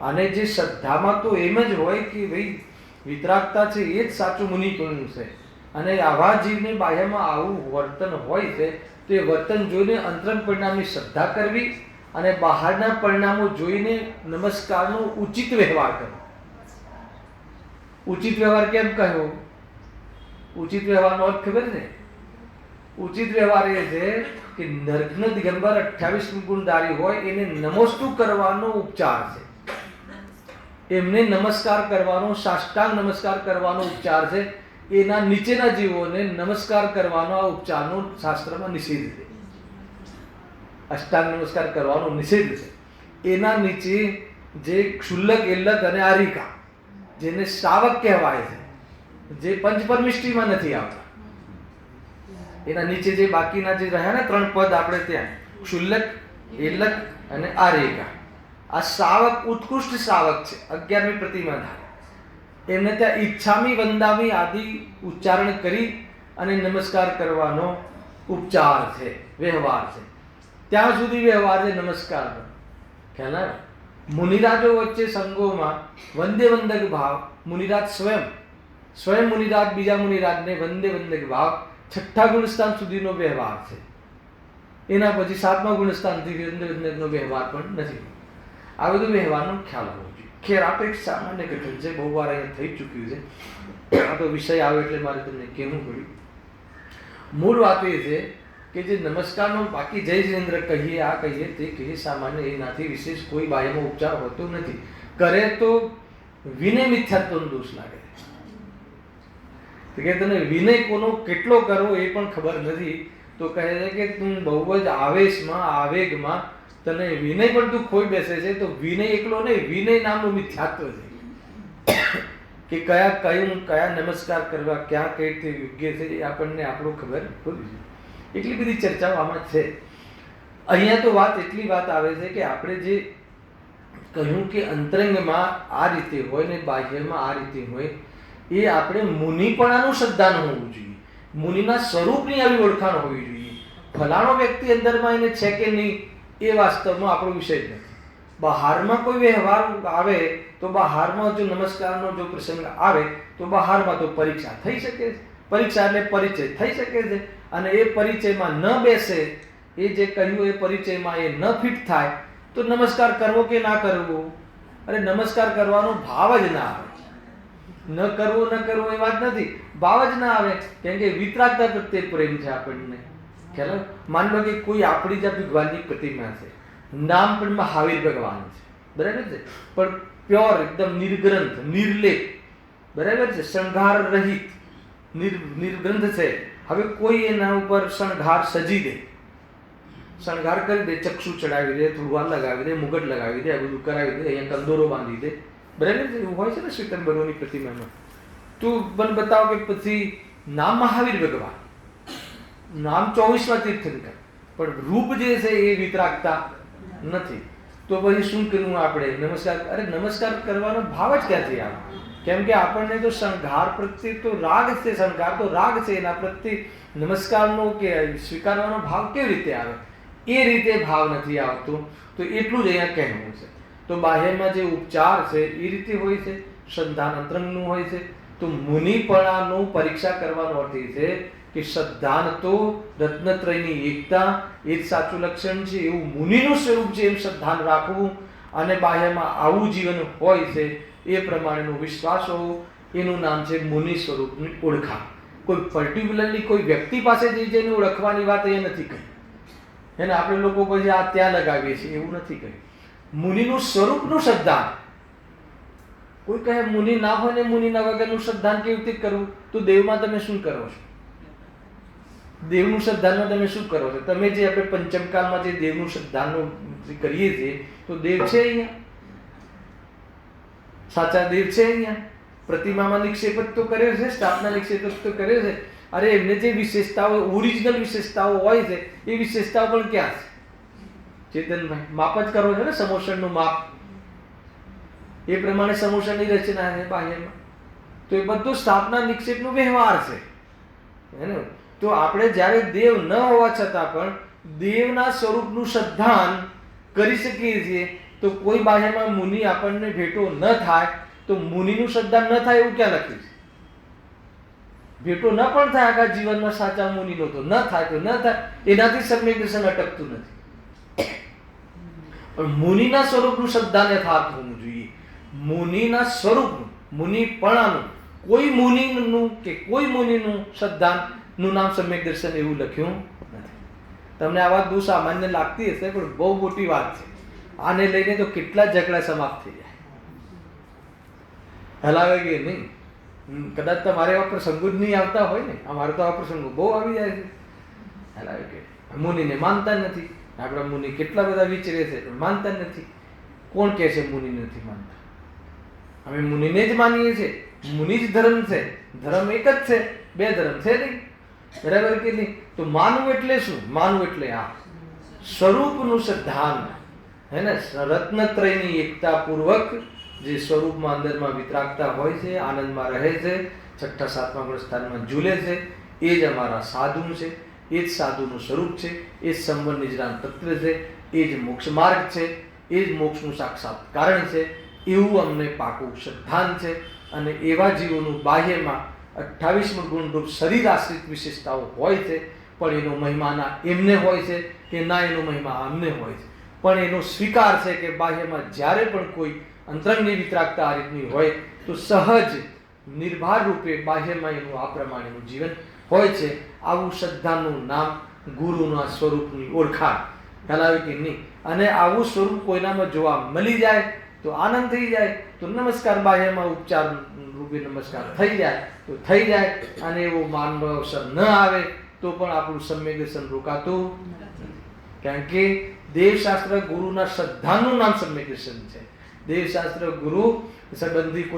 અને જે શ્રદ્ધામાં તો એમ જ હોય કે ભાઈ વિતરાગતા છે એ જ સાચું મુનિપણું છે. અને આવા જીવને બાહ્યમાં આવું વર્તન હોય છે તો એ વર્તન જોઈને અંતરંગ પરિણામની શ્રદ્ધા કરવી અને બહારના પરિણામો જોઈને નમસ્કારનો ઉચિત વ્યવહાર કરવો. ઉચિત વ્યવહાર કેમ કહ્યો? ઉચિત વ્યવહારનો અર્થ ખબર છે? ઉચિત વ્યવહાર એ છે કે નગ્ન દિગંબર 28 ગુણધારી હોય એને નમસ્તુ કરવાનો ઉપચાર છે. એમને નમસ્કાર કરવાનો, સાષ્ટાંગ નમસ્કાર કરવાનો ઉપચાર છે. એના નીચેના જીવોને નમસ્કાર કરવાનો આ ઉપચારનો શાસ્ત્રમાં નિષેધ છે. અષ્ટાંગ નમસ્કાર કરવાનો નિષેધ છે. એના નીચે જે ક્ષુલ્લક, એલ્લક અને આરિકા જેને શ્રાવક કહેવાય છે, જે પંચપરમિષ્ટિમાં નથી આવતા. એના નીચે જે બાકીના જે રહ્યા ને 3 પદ આપણે ત્યાં ક્ષુલ્લક, એલક અને આરેકા, આ શ્રાવક ઉત્કૃષ્ટ શ્રાવક છે. 11મી પ્રતિમાધારી એમને ત્યાં ઈચ્છામી વંદામી આદિ ઉચ્ચારણ કરી અને નમસ્કાર કરવાનો ઉપચાર છે, વ્યવહાર છે. ત્યાં સુધી વ્યવહાર છે નમસ્કારનો. ખ્યાલ આવે? મુનિરાજો વચ્ચે સંગોમાં વંદે વંદક ભાવ, મુનિરાજ સ્વયં મુનિરાજ બીજા મુનિરાજને વંદે વંદક ભાવ 6ઠ્ઠા ગુણસ્થાન સુધીનો વ્યવહાર છે. એના પછી 7મા ગુણસ્થાનથી વંદે વંદકનો વ્યવહાર પણ નથી. આ બધું વ્યવહારનો ખ્યાલ હોવો જોઈએ. ખેર આ તો એક સામાન્ય ઘટન છે, બહુ વાર અહીંયા થઈ ચૂક્યું છે. આ તો વિષય આવે એટલે મારે તમને કહેવું પડ્યું. મૂળ વાત એ છે કે જે નમસ્કારનો બાકી જય જિનેન્દ્ર કહીએ, આ કહીએ, તે કહીએ, સામાન્ય એનાથી વિશેષ કોઈ બાહ્યમાં ઉપચાર હોતો નથી. કરે તો વિનય મિથ્યાત્વનો દોષ લાગે કે તને વિનય કોનો કેટલો કરવો એ પણ ખબર નથી, તો કહે છે કે તું બહુ જ આવેશમાં, આવેગમાં તને વિનય પણ તું ખોઈ બેસે છે. તો વિનય એકલો નહીં, વિનય નામનું મિથ્યાત્વ છે કે કયા નમસ્કાર કરવા, ક્યાં કઈ રીતે યોગ્ય છે એ આપણને આપણું ખબર હોવી જોઈએ. એટલી બધી ચર્ચાઓ આમાં છે. અહીંયા તો એટલી વાત આવે છે કે આપણે જે કહ્યું કે અંતરંગમાં આ રીતે હોય ને બાહ્યમાં આ રીતે હોય, એ આપણે મુનિપણાનું શ્રદ્ધાન હોવું જોઈએ. મુનિના સ્વરૂપની આવી ઓળખાણ હોવી જોઈએ. ફલાણો વ્યક્તિ અંદરમાં એને છે કે નહીં એ વાસ્તવમાં આપણો વિષય જ નથી. બહારમાં કોઈ વ્યવહાર આવે તો બહારમાં જો નમસ્કારનો જો પ્રસંગ આવે તો બહારમાં તો પરીક્ષા થઈ શકે છે. પરીક્ષા એટલે પરિચય થઈ શકે છે, અને એ પરિચયમાં ન બેસે, એ જે કહ્યું એ પરિચયમાં એ ન ફિટ થાય તો નમસ્કાર કરવો કે ના કરવો, અરે નમસ્કાર કરવાનો ભાવ જ ના આવે. ન કરવો એ વાત નથી, ભાવ જ ના આવે. કેમ કે વિતરાગતા પ્રત્યે પ્રેમ છે આપણને. ખ્યાલ? માની લો કે કોઈ આપણી જ ભગવાનની પ્રતિમા છે, નામ પણ મહાવીર ભગવાન છે, બરાબર છે, પણ પ્યોર એકદમ નિર્ગ્રંથ, નિર્લેપ, બરાબર છે, શણગાર રહિત નિર્ગ્રંથ છે. હવે કોઈ એના ઉપર શણગાર સજી દે, શણગાર કરી દે, ચક્ષુ ચડાવી દે, થોડું લગાવી દે, મુગટ લગાવી દે, આ બધું કરાવી દે, અહીંયા કંદોરો બાંધી દે, બરાબર છે, એવું હોય છે ને શ્વેતંબરોની પ્રતિમામાં. તું મને બતાવ કે પછી નામ મહાવીર ભગવાન, નામ 24મા તીર્થંકર, પણ રૂપ જે છે એ વિતરાગતા નથી. તો પછી શું કરવું આપણે? નમસ્કાર. અરે નમસ્કાર કરવાનો ભાવ જ ક્યાંથી આવે? કેમ કે આપણને તો શણગાર પ્રત્યે તો રાગ છે, શણગાર તો રાગ છે, એના પ્રત્યે નમસ્કારનો કે સ્વીકારવાનો ભાવ કેવી રીતે આવે? એ રીતે ભાવ નથી આવતો. તો એટલું જ અહીંયા કહેવું છે. તો બાહ્યમાં જે ઉપચાર છે એ રીતે હોય છે, શ્રદ્ધાન અંતરંગનું હોય છે. તો મુનિપણાનું પરીક્ષા કરવાનો અર્થ એ છે કે શ્રદ્ધાન તો રત્નત્રયની એકતા એ જ સાચું લક્ષણ છે, એવું મુનિનું સ્વરૂપ છે એમ શ્રદ્ધાન રાખવું, અને બાહ્યમાં આવું જીવન હોય છે એ પ્રમાણેનો વિશ્વાસ હોવો, એનું નામ છે મુનિ સ્વરૂપની ઓળખાણ. કોઈ પર્ટિક્યુલરલી કોઈ વ્યક્તિ પાસે જઈને ઓળખવાની વાત એ નથી કહી. એને આપણે લોકો પછી આ ત્યાં લગાવીએ છીએ એવું નથી કહ્યું. મુનિનું સ્વરૂપનું શ્રદ્ધાન. કોઈ કહે મુનિ ના હોય ને મુનિના વગરનું શ્રદ્ધાન કેવી રીતે કરવું? તો દેવમાં તમે શું કરો છો? દેવનું શ્રદ્ધાનમાં તમે શું કરો છો? તમે જે આપણે પંચમકાલમાં જે દેવનું શ્રદ્ધાનું કરીએ છીએ, તો દેવ છે અહીંયા, સાચા દેવ છે અહીંયા. પ્રતિમામાં નિક્ષેપ તો કર્યો છે, સ્થાપના નિક્ષેપ તો કર્યો છે. અરે એમને જે વિશેષતાઓ, ઓરિજિનલ વિશેષતાઓ હોય છે એ વિશેષતાઓ પણ ક્યાં છે? ચેતનભાઈ માપ જ કરો છો ને, સમોષણનું માપ, એ પ્રમાણે સમોષણની રચના છે બાહ્યમાં. તો એ બધું સ્થાપના નિક્ષેપનો વ્યવહાર છે, હે ને? તો આપણે જ્યારે દેવ ન હોવા છતાં પણ દેવના સ્વરૂપનું શ્રદ્ધાન કરી શકીએ છીએ. તો કોઈ બાહ્યમાં મુનિ આપણને ભેટો ન થાય તો મુનિનું શ્રદ્ધાન ન થાય એવું ક્યાં લખ્યું છે? ભેટો ન પણ થાય આખા જીવનમાં સાચા મુનિનો, તો ન થાય તો ન થાય, એનાથી સમ્યક દર્શન અટકતું નથી. પણ મુનિના સ્વરૂપનું શ્રદ્ધાન યથાર્થ હોવું જોઈએ. મુનિના સ્વરૂપનું, મુનિપણાનું, કોઈ મુનિનું કે કોઈ મુનિનું શ્રદ્ધાનું નામ સમ્યક દર્શન એવું લખ્યું નથી. તમને આ વાત બહુ સામાન્ય લાગતી હશે, પણ બહુ મોટી વાત છે. આને લઈને તો કેટલા ઝઘડા સમાપ્ત થઈ જાય. હલાવે કે નહીં? કદાચ તમારે એવા પ્રસંગો જ નહીં આવતા હોય ને. અમારે તો આ પ્રસંગો બહુ આવી જાય છે. હલાવે કે મુનિને માનતા નથી. આપણા મુનિ કેટલા બધા વિચરે છે પણ માનતા નથી. કોણ કહે છે મુનિ નથી માનતા? અમે મુનિને જ માનીએ છીએ, મુનિ જ ધર્મ છે, ધર્મ એક જ છે, બે ધર્મ છે નહીં, બરાબર કે નહીં? તો માનવું એટલે શું? માનવું એટલે આ સ્વરૂપનું શ્રદ્ધાન, હે ને, રત્નત્રયની એકતા પૂર્વક જે સ્વરૂપમાં અંદરમાં વિતરાગતા હોય છે, આનંદમાં રહે છે, છઠ્ઠા સાતમા ગુણ સ્થાનમાં ઝૂલે છે, એ જ અમારા સાધુ છે, એ જ સાધુનું સ્વરૂપ છે, એ જ સંબંધ નિજરાન તત્વ છે, એ જ મોક્ષ માર્ગ છે, એ જ મોક્ષનું સાક્ષાત કારણ છે, એવું અમને પાકું શ્રદ્ધાન છે. અને એવા જીવોનું બાહ્યમાં 28 ગુણરૂપ શરીર આશ્રિત વિશેષતાઓ હોય છે, પણ એનો મહિમા ના એમને હોય છે કે ના એનો મહિમા અમને હોય છે, પણ એનો સ્વીકાર છે કે બાહ્યમાં જ્યારે પણ કોઈ અંતરંગની વિતરાગતા આ રીતની હોય તો સહજ નિર્ભાર રૂપે બાહ્યમાં એનું આ પ્રમાણેનું જીવન હોય છે. આવું શ્રદ્ધાનું નામ ગુરુના સ્વરૂપની ઓળખાણ, ખ્યાલ આવે કે નહીં? અને આવું સ્વરૂપ કોઈનામાં જોવા મળી જાય તો આનંદ થઈ જાય, તો નમસ્કાર બાહ્યમાં ઉપચાર રૂપે નમસ્કાર થઈ જાય તો થઈ જાય, અને એવો માનવ અવસર ન આવે તો પણ આપણું સમ્યક દર્શન રોકાતું નથી. કારણ કે દેવશાસ્ત્ર ગુરુના શ્રદ્ધાનું નામ સમ્યક દર્શન છે. દેવશાસ્ત્ર ગુરુ સંબંધી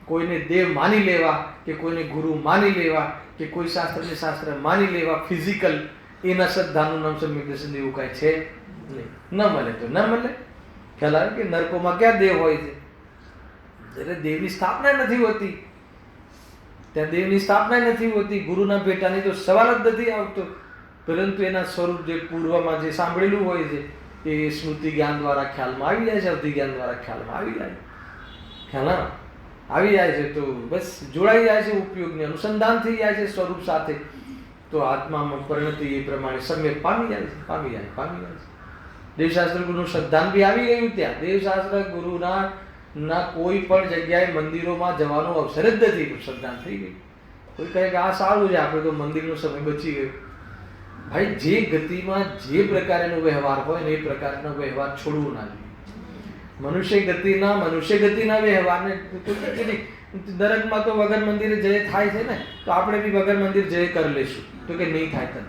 કોઈને દેવ માની લેવા કે કોઈને ગુરુ માની લેવા કે કોઈ શાસ્ત્રને શાસ્ત્ર માની લેવા ફિઝિકલ, એના શ્રદ્ધાનું નામ સમ્યક દર્શન એવું કાંઈ છે નહીં. ન મળે તો ન મળે. ખ્યાલ આવે કે નરકોમાં ક્યાં દેવ હોય છે? એટલે દેવની સ્થાપના નથી હોતી, ત્યાં દેવની સ્થાપના નથી હોતી. ગુરુના ભેટાની તો સવાલ જ નથી આવતો, પરંતુ એના સ્વરૂપ જે પૂર્વમાં જે સાંભળેલું હોય છે એ સ્મૃતિ જ્ઞાન દ્વારા ખ્યાલમાં આવી જાય છે, અવધિ જ્ઞાન દ્વારા ખ્યાલમાં આવી જાય છે. ખ્યાલ આવી જાય છે તો બસ જોડાઈ જાય છે, ઉપયોગને અનુસંધાન થઈ જાય છે સ્વરૂપ સાથે, તો આત્મામાં પરિણતિ એ પ્રમાણે સમ્યક પામી જાય છે, પામી જાય છે. દેવશાસ્ત્ર ગુરુનું શ્રદ્ધાન બી આવી ગયું ત્યાં. દેવશાસ્ત્ર ગુરુના કોઈ પણ જગ્યાએ મંદિરોમાં જવાનો અવસર જ નથી, શ્રદ્ધાન થઈ ગઈ. કોઈ કહે કે આ સારું છે, આપણે તો મંદિરનો સમય બચી ગયો. ભાઈ, જે ગતિમાં જે પ્રકારનો વ્યવહાર હોય ને એ પ્રકારનો વ્યવહાર છોડવો ના જોઈએ. મનુષ્ય ગતિના વ્યવહારને દરેકમાં તો વગર મંદિરે જય થાય છે ને, તો આપણે બી વગર મંદિર જય કરી લઈશું, તો કે નહીં થાય. તને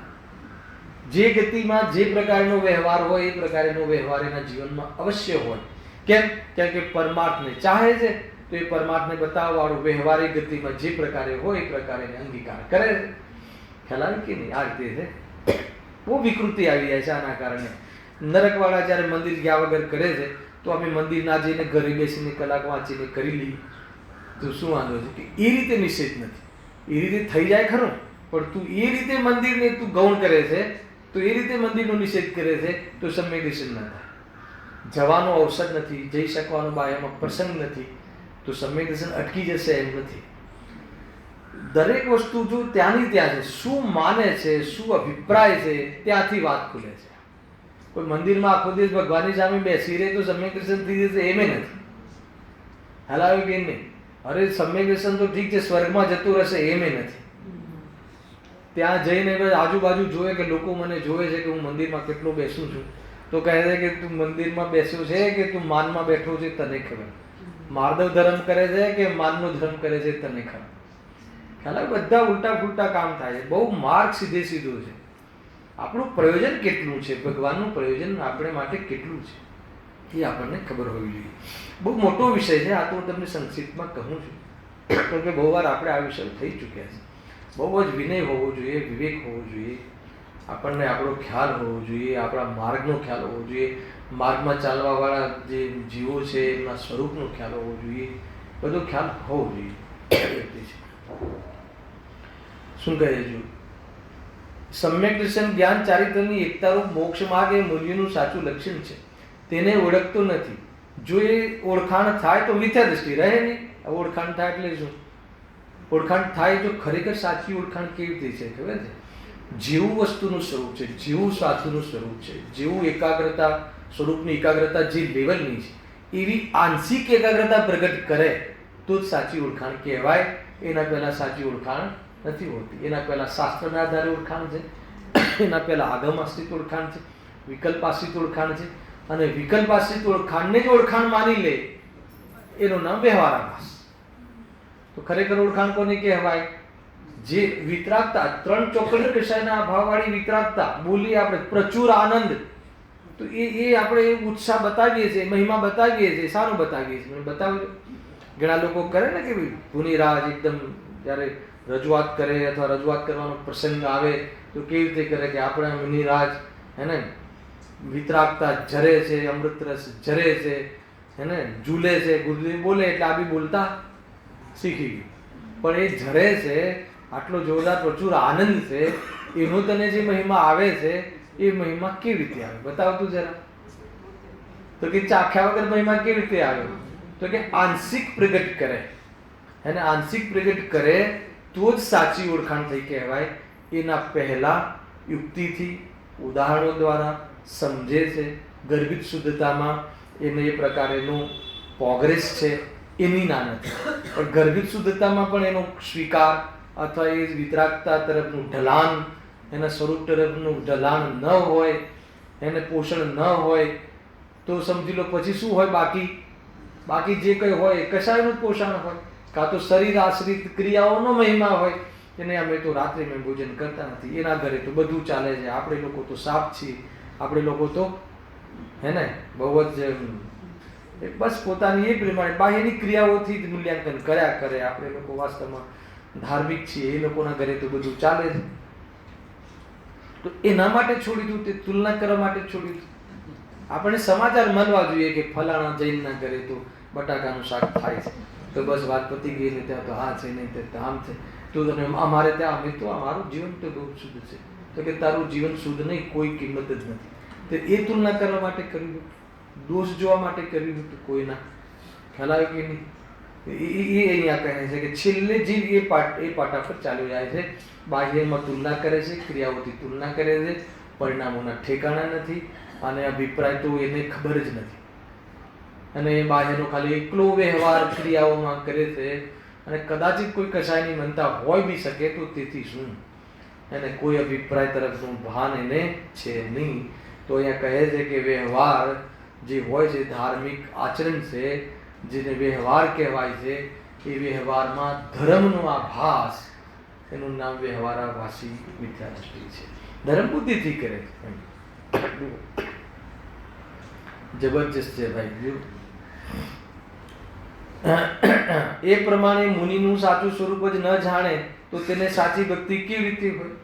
જે ગતિમાં જે પ્રકારનો વ્યવહાર હોય એ પ્રકારનો વ્યવહાર એના જીવનમાં અવશ્ય હોય. કેમ? કારણ કે પરમાર્થને ચાહે છે, તો એ પરમાર્થને બતાવવાળો વ્યવહારિક ગતિમાં જે પ્રકારે હોય એ પ્રકારે અંગીકાર કરે છે. ખ્યાલ આવે કે નહીં? આ રીતે છે. બહુ વિકૃતિ આવી જાય છે આના કારણે. નરકવાળા જ્યારે મંદિર ગયા વગર કરે છે, તો અમે મંદિર ના જઈને ઘરે બેસીને કલાક વાંચીને કરી લઈએ તો શું વાંધો છે? કે એ રીતે નિષેધ નથી. એ રીતે થઈ જાય ખરું, પણ તું એ રીતે મંદિરને તું ગૌણ કરે છે, તો એ રીતે મંદિરનો નિષેધ કરે છે, તો સમ્યક દર્શન ન થાય. જવાનો અવસર નથી, જઈ શકવાનો બાયામાં પ્રસંગ નથી, તો સમ્યક દર્શન અટકી જશે એમ નથી. દરેક વસ્તુ જો ત્યાંની ત્યાં છે, શું માને છે, શું અભિપ્રાય છે, ત્યાંથી વાત ખુલે છે. કોઈ મંદિરમાં આખો દિવસ ભગવાનની સામે બેસી રહે તો સમ્યક દર્શન થઈ જશે એમ નથી. હલાવે કે નહીં? અરે સમ્યક દર્શન તો ઠીક છે, સ્વર્ગમાં જતું રહેશે એમ નથી. ત્યાં જઈને આજુબાજુ જોવે કે લોકો મને જોવે છે કે હું મંદિરમાં કેટલો બેસું છું, તો કહે છે કે તું મંદિરમાં બેસ્યો છે કે તું માનમાં બેઠો છે તને ખબર. માર્દવ ધર્મ કરે છે કે માનનો ધર્મ કરે છે તને ખબર. ખ્યાલ બધા ઉલટા ફૂલટા કામ થાય છે. બહુ માર્ગ સીધો છે. આપણું પ્રયોજન કેટલું છે, ભગવાનનું પ્રયોજન આપણે માટે કેટલું છે, એ આપણને ખબર હોવી જોઈએ. બહુ મોટો વિષય છે આ, તો હું તમને સંક્ષિપ્તમાં કહું છું, કારણ કે બહુ વાર આપણે આ વિષય થઈ ચૂક્યા છે. બહુ જ વિનય હોવો જોઈએ, વિવેક હોવો જોઈએ, આપણને આપણો ખ્યાલ હોવો જોઈએ, આપણા માર્ગનો ખ્યાલ હોવો જોઈએ, માર્ગમાં ચાલવાવાળા જે જીવો છે એમના સ્વરૂપનો ખ્યાલ હોવો જોઈએ, બધો ખ્યાલ હોવો જોઈએ. શું કહે છે? સમ્યક દર્શન જ્ઞાન ચારિત્રની એકતારૂપ મોક્ષ માર્ગ એ મુનિનું સાચું લક્ષણ છે. તેને ઓળખતો નથી. જો એ ઓળખાણ થાય તો મિથ્યા દૃષ્ટિ રહે નહીં. ઓળખાણ થાય એટલે શું? ઓળખાણ થાય જો ખરેખર સાચી ઓળખાણ કેવી રીતે છે ખબર છે? જેવું વસ્તુનું સ્વરૂપ છે, જેવું સાચુનું સ્વરૂપ છે, જેવું એકાગ્રતા સ્વરૂપની એકાગ્રતા જે લેવલની છે, એવી આંશિક એકાગ્રતા પ્રગટ કરે તો જ સાચી ઓળખાણ કહેવાય. એના પહેલાં સાચી ઓળખાણ નથી હોતી. એના પહેલાં શાસ્ત્રના આધારે ઓળખાણ છે, એના પહેલાં આગમ આશ્રિત ઓળખાણ છે, વિકલ્પ આશ્રિત ઓળખાણ છે, અને વિકલ્પ આશ્રિત ઓળખાણને જ ઓળખાણ માની લે એનું નામ વ્યવહારાભાસ. તો ખરેખર ઓળખાણ કોને કહેવાય? જે વિતરાગતા, 3 ચોકલેટ વિષયના અભાવવાળી વિતરાગતા બોલી આપણે પ્રચુર આનંદ, તો એ આપણે ઉત્સાહ બતાવીએ છીએ, મહિમા બતાવીએ છીએ. સારું બતાવીએ છીએ, બતાવ્યું ઘણા લોકો કરે ને કે મુનિરાજ એકદમ જ્યારે રજૂઆત કરે અથવા રજૂઆત કરવાનો પ્રસંગ આવે તો કેવી રીતે કરે કે આપણા મુનિરાજ હે ને વિતરાગતા ઝરે છે, અમૃત રસ ઝરે છે, હે ને ઝૂલે છે. ગુરુદેવ બોલે એટલે આ બી બોલતા શીખી ગયું. પણ એ ઝરે છે, આટલો જોરદાર પ્રચુર આનંદ છે, એનો તને જે મહિમા આવે છે એ મહિમા કેવી રીતે આવે બતાવતું જરા. તો કે ચાખ્યા વગર મહિમા કેવી રીતે આવે? તો કે આંશિક પ્રગટ કરે, એને આંશિક પ્રગટ કરે તો જ સાચી ઓળખાણ થઈ કહેવાય. એના પહેલા યુક્તિથી ઉદાહરણો દ્વારા સમજે છે. ગર્ભિત શુદ્ધતામાં એને એ પ્રકારેનું પ્રોગ્રેસ છે એની ના નથી, પણ ગર્ભિત શુદ્ધતામાં પણ એનો સ્વીકાર અથવા એ વિતરાગતા તરફનું ઢલાન, એના સ્વરૂપ તરફનું ઢલાન ન હોય, એને પોષણ ન હોય તો સમજી લો પછી શું હોય? બાકી જે કંઈ હોય કશાયનું પોષણ હોય, કાં તો શરીર આશ્રિત ક્રિયાઓનો મહિમા હોય. એને અમે તો રાત્રે મેં ભોજન કરતા નથી, એના ઘરે તો બધું ચાલે છે, આપણે લોકો તો સાપ છીએ, આપણે લોકો તો હે ને બહુ જ બસ પોતાની એ પ્રમાણે બાહ્યની ક્રિયાઓથી જ મૂલ્યાંકન કર્યા કરે. આપણે લોકો વાસ્તવમાં ધાર્મિક છીએ, એ લોકોના ઘરે તો બધું ચાલે છે. તો એના માટે છોડી દઉં, તે તુલના કરવા માટે છોડી દઉં. આપણે સમાચાર માનવા જોઈએ કે ફલાણા જૈનના ઘરે તો બટાકાનું શાક થાય છે, તો બસ વાત પતી ગઈ. ને ત્યાં તો હા છે, નહીં તો આમ છે, તો તમે અમારે ત્યાં અમે તો અમારું જીવન તો બહુ શુદ્ધ છે. તો કે તારું જીવન શુદ્ધ નહીં, કોઈ કિંમત જ નથી. તો એ તુલના કરવા માટે કર્યું, દોષ જોવા માટે કર્યું તો કોઈના ખ્યાલ આવે કે નહીં. એ અહીંયા કહે છે કે છેલ્લે જીવ એ પાટા પર ચાલ્યો જાય છે. બાહ્યમાં તુલના કરે છે, ક્રિયાઓથી તુલના કરે છે, પરિણામોના ઠેકાણા નથી, અને અભિપ્રાય તો એને ખબર જ નથી. અને એ બાહ્યનો ખાલી એકલો વ્યવહાર ક્રિયાઓમાં કરે છે, અને કદાચિત કોઈ કશાયની મનતા હોય બી શકે તો તેથી શું, એને કોઈ અભિપ્રાય તરફનું ભાન એને છે નહીં. તો અહીંયા કહે છે કે વ્યવહાર જે હોય છે, ધાર્મિક આચરણ છે, જેને વ્યવહાર કહેવાય છે, એ વ્યવહારમાં ધર્મનો આભાસ, એનું નામ વ્યવહારાભાસી મિથ્યાદૃષ્ટિ છે. ધર્મ બુદ્ધિથી કરે છે. જબરજસ્ત છે ભાઈ. એ પ્રમાણે મુનિનું સાચું સ્વરૂપ જ ન જાણે તો તેને સાચી ભક્તિ કેવી રીતે હોય?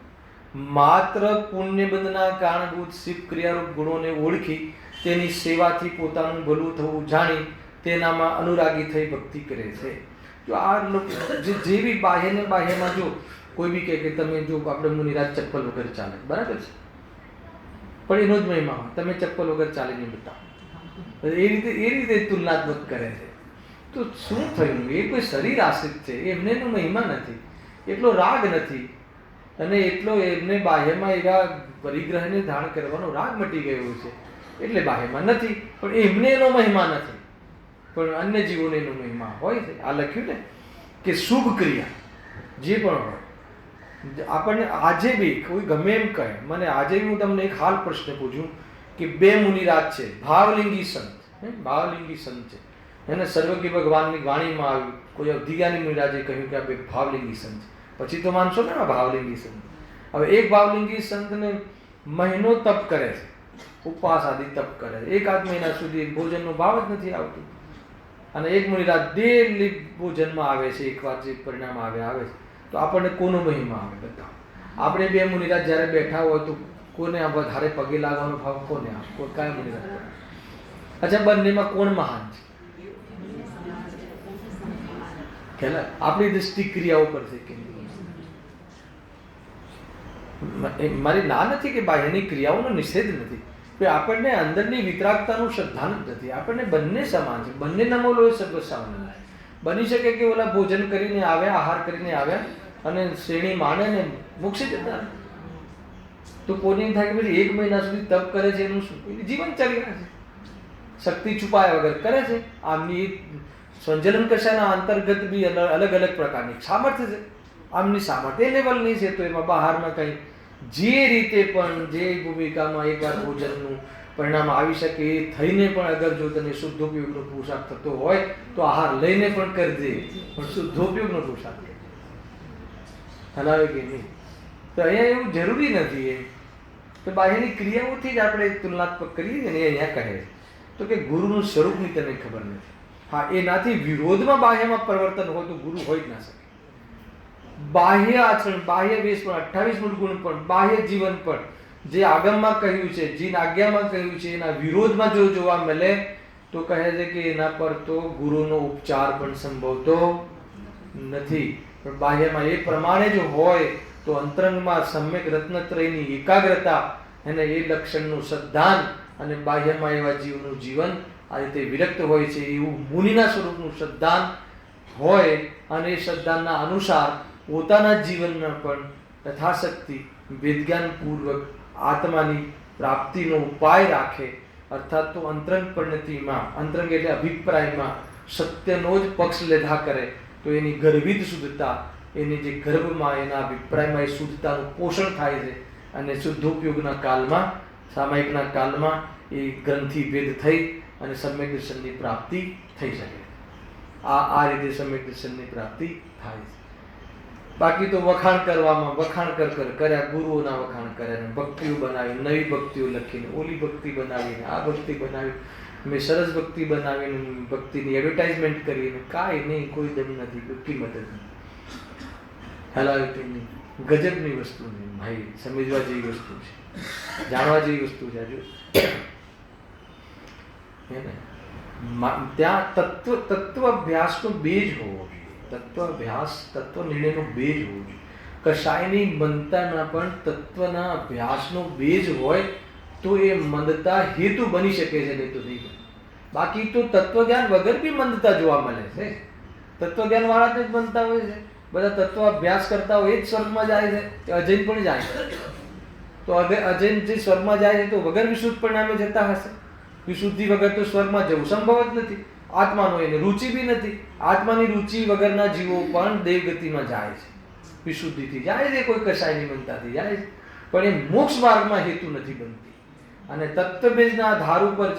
માત્ર પુણ્યબંધના કારણભૂત શિવ ક્રિયારૂપ ગુણોને ઓળખી તેની સેવાથી પોતાનું ભલું થવું જાણી તેનામાં અનુરાગી થઈ ભક્તિ કરે છે. જો આ લોકો જેવી બાહ્યને બાહ્યમાં જો કોઈ બી કહે કે તમે જો આપણે મુનિરાજ ચપ્પલ વગર ચાલે, બરાબર છે, પણ એનો જ મહિમા હોય, તમે ચપ્પલ વગર ચાલીને બતાવો, એ રીતે તુલનાત્મક કરે છે. તો શું થયું? એ કોઈ શરીર આશ્રિત છે, એમને એનો મહિમા નથી, એટલો રાગ નથી, અને એટલો એમને બાહ્યમાં એવા પરિગ્રહને ધારણ કરવાનો રાગ મટી ગયો છે, એટલે બાહ્યમાં નથી. પણ એમને એનો મહિમા નથી, પણ અન્ય જીવોને એનો મહિમા હોય છે. આ લખ્યું ને કે શુભ ક્રિયા જે પણ હોય, આપણને આજે બી કોઈ ગમે એમ કહે, મને આજે હું તમને એક હાલ પ્રશ્ન પૂછું કે બે મુનિરાજ છે, ભાવલિંગી સંત, ભાવલિંગી સંત છે, એને સર્વજ્ઞ ભગવાનની વાણીમાં આવ્યું, કોઈ અવધિજ્ઞાની મુનિરાજે કહ્યું કે આ બે ભાવલિંગી સંત છે. પછી તો માનશો ને આ ભાવલિંગી સંત. હવે એક ભાવલિંગી સંતને મહિનો તપ કરે છે, ઉપવાસ આદિ તપ કરે છે, 1-8 મહિના સુધી ભોજનનો ભાવ જ નથી આવતું. અને એક મુનિરાજ ડેલી ભોજનમાં આવે છે, એકવાર જે પરિણામ આવે છે. તો આપણને કોનો મહિમા આવે બતાવો? આપણે બે મુનિરાજ જ્યારે બેઠા હોય તો કોને આ વધારે પગે લાગવાનો ભાવ કોને આવે? કોઈ કયા મુનિરાજ? અચ્છા, બંનેમાં કોણ મહાન છે? ખ્યાલ આપણી દૃષ્ટિ ક્રિયાઓ પર છે કે મારી ના નથી કે બાહ્યની ક્રિયાઓનો નિષેધ નથી, આપણને અંદરની વિતરાગતાનું શ્રદ્ધા જ નથી. આપણને બંને સમાન છે, બંને નમોલો સર્વસામાન્ય. બની શકે કે ઓલા ભોજન કરીને આવ્યા, આહાર કરીને આવ્યા અને શ્રેણી માણે ને મોક્ષે જતા, તો કોઈને થાય કે પછી 1 મહિના સુધી તપ કરે છે, એનું શું જીવન ચાલી રહ્યા છે, શક્તિ છુપાયા વગર કરે છે. આમની સંજલન કશાના અંતર્ગત બી અલગ અલગ પ્રકારની સામર્થ્ય છે, આમની સામર્થ્ય લેવલની છે. તો એમાં બહારમાં કંઈ જે રીતે પણ જે ભૂમિકામાં એકવાર ભોજનનું પરિણામ આવી શકે એ થઈને પણ અગર જો તને શુદ્ધોપયોગનો પોશાક થતો હોય તો આહાર લઈને પણ કરજે, પણ શુદ્ધોપયોગનો પોશાક હલાવે કે નહીં. તો અહીંયા એવું જરૂરી નથી. એ તો બાહ્યની ક્રિયાઓથી જ આપણે તુલનાત્મક કરીએ ને. અહીંયા કહે તો કે ગુરુનું સ્વરૂપની તને ખબર નથી. હા, એનાથી વિરોધમાં બાહ્યમાં પરિવર્તન હોય તો ગુરુ હોય જ ના શકે. બાહ્ય આચરણ, બાહ્ય વેશ પણ, 28 ગુણ પણ, બાહ્ય જીવન પણ જે આગમમાં કહ્યું છે, જે આજ્ઞામાં કહ્યું છે, એના વિરોધમાં જો જોવા મળે તો કહે છે કે એના પર તો ગુરુનો ઉપચાર પણ સંભવતો નથી. પણ બાહ્યમાં એ પ્રમાણે જો હોય તો અંતરંગમાં સમ્યક રત્નત્રયની એકાગ્રતા અને એ લક્ષણનું સદ્ધાન અને બાહ્યમાં એવા જીવનું જીવન આ રીતે વિરક્ત હોય છે એવું મુનિના સ્વરૂપનું સદ્ધાન હોય અને એ સદ્ધાનના અનુસાર પોતાના જીવનના પણ યથાશક્તિ વિજ્ઞાનપૂર્વક આત્માની પ્રાપ્તિનો ઉપાય રાખે, અર્થાત તો અંતરંગ પરિણતિમાં, અંતરંગ એટલે અભિપ્રાયમાં સત્યનો જ પક્ષ લીધા કરે તો એની ગર્ભિત શુદ્ધતા, એની જે ગર્ભમાં એના અભિપ્રાયમાં એ શુદ્ધતાનું પોષણ થાય છે અને શુદ્ધોપયોગના કાળમાં, સામાયિકના કાળમાં એ ગ્રંથિ ભેદ થઈ અને સમ્યક દર્શનની પ્રાપ્તિ થઈ શકે. આ રીતે સમ્યક દર્શનની પ્રાપ્તિ થાય છે. બાકી તો વખાણ કરવામાં વખાણ કર્યા, ગુરુઓના વખાણ કર્યા, ભક્તિઓ બનાવી, નવી ભક્તિઓ લખીને, ઓલી ભક્તિ બનાવીને, આ ભક્તિ બનાવી, મેં સરસ ભક્તિ બનાવીને, ભક્તિની એડવર્ટાઇઝમેન્ટ કરીને, કાંઈ નહીં, કોઈ દમ નથી, કોઈ કિંમત જ નથી. હલાવી ગજબની વસ્તુ નહીં ભાઈ, સમજવા જેવી વસ્તુ છે, જાણવા જેવી વસ્તુ છે. હે ને, ત્યાં તત્વ અભ્યાસનો બેજ હોવો જોઈએ. તત્વ અભ્યાસ, તત્વ નિર્ણયનો બેજ હોવો જોઈએ. કશાયની મંદતાના પણ તત્વના અભ્યાસનો બેજ હોય તો એ મંદતા હેતુ બની શકે છે, નહીં તો નહીં. બાકી તો તત્વજ્ઞાન વગર બી મંદતા જોવા મળે છે. તત્વજ્ઞાન વાળા જ મંદતા હોય છે. બધા તત્વ અભ્યાસ કરતા હોય એ જ સ્વર્ગમાં જાય છે, એ અજૈન પણ જાય છે. તો અજૈન જે સ્વર્ગમાં જાય છે તો વગર વિશુદ્ધ પરિણામે જતા હશે. વિશુદ્ધિ વગર તો સ્વર્ગમાં જવું સંભવ જ નથી. આત્માનો એને રુચિ બી નથી. આત્માની રુચિ વગરના જીવો પણ દેવગતિમાં જાય છે, વિશુદ્ધિથી જાય છે, કોઈ કશાયની મનતાથી જાય છે, પણ એ મોક્ષ માર્ગમાં હેતુ નથી બનતી. અને તત્વબેજના આધાર ઉપર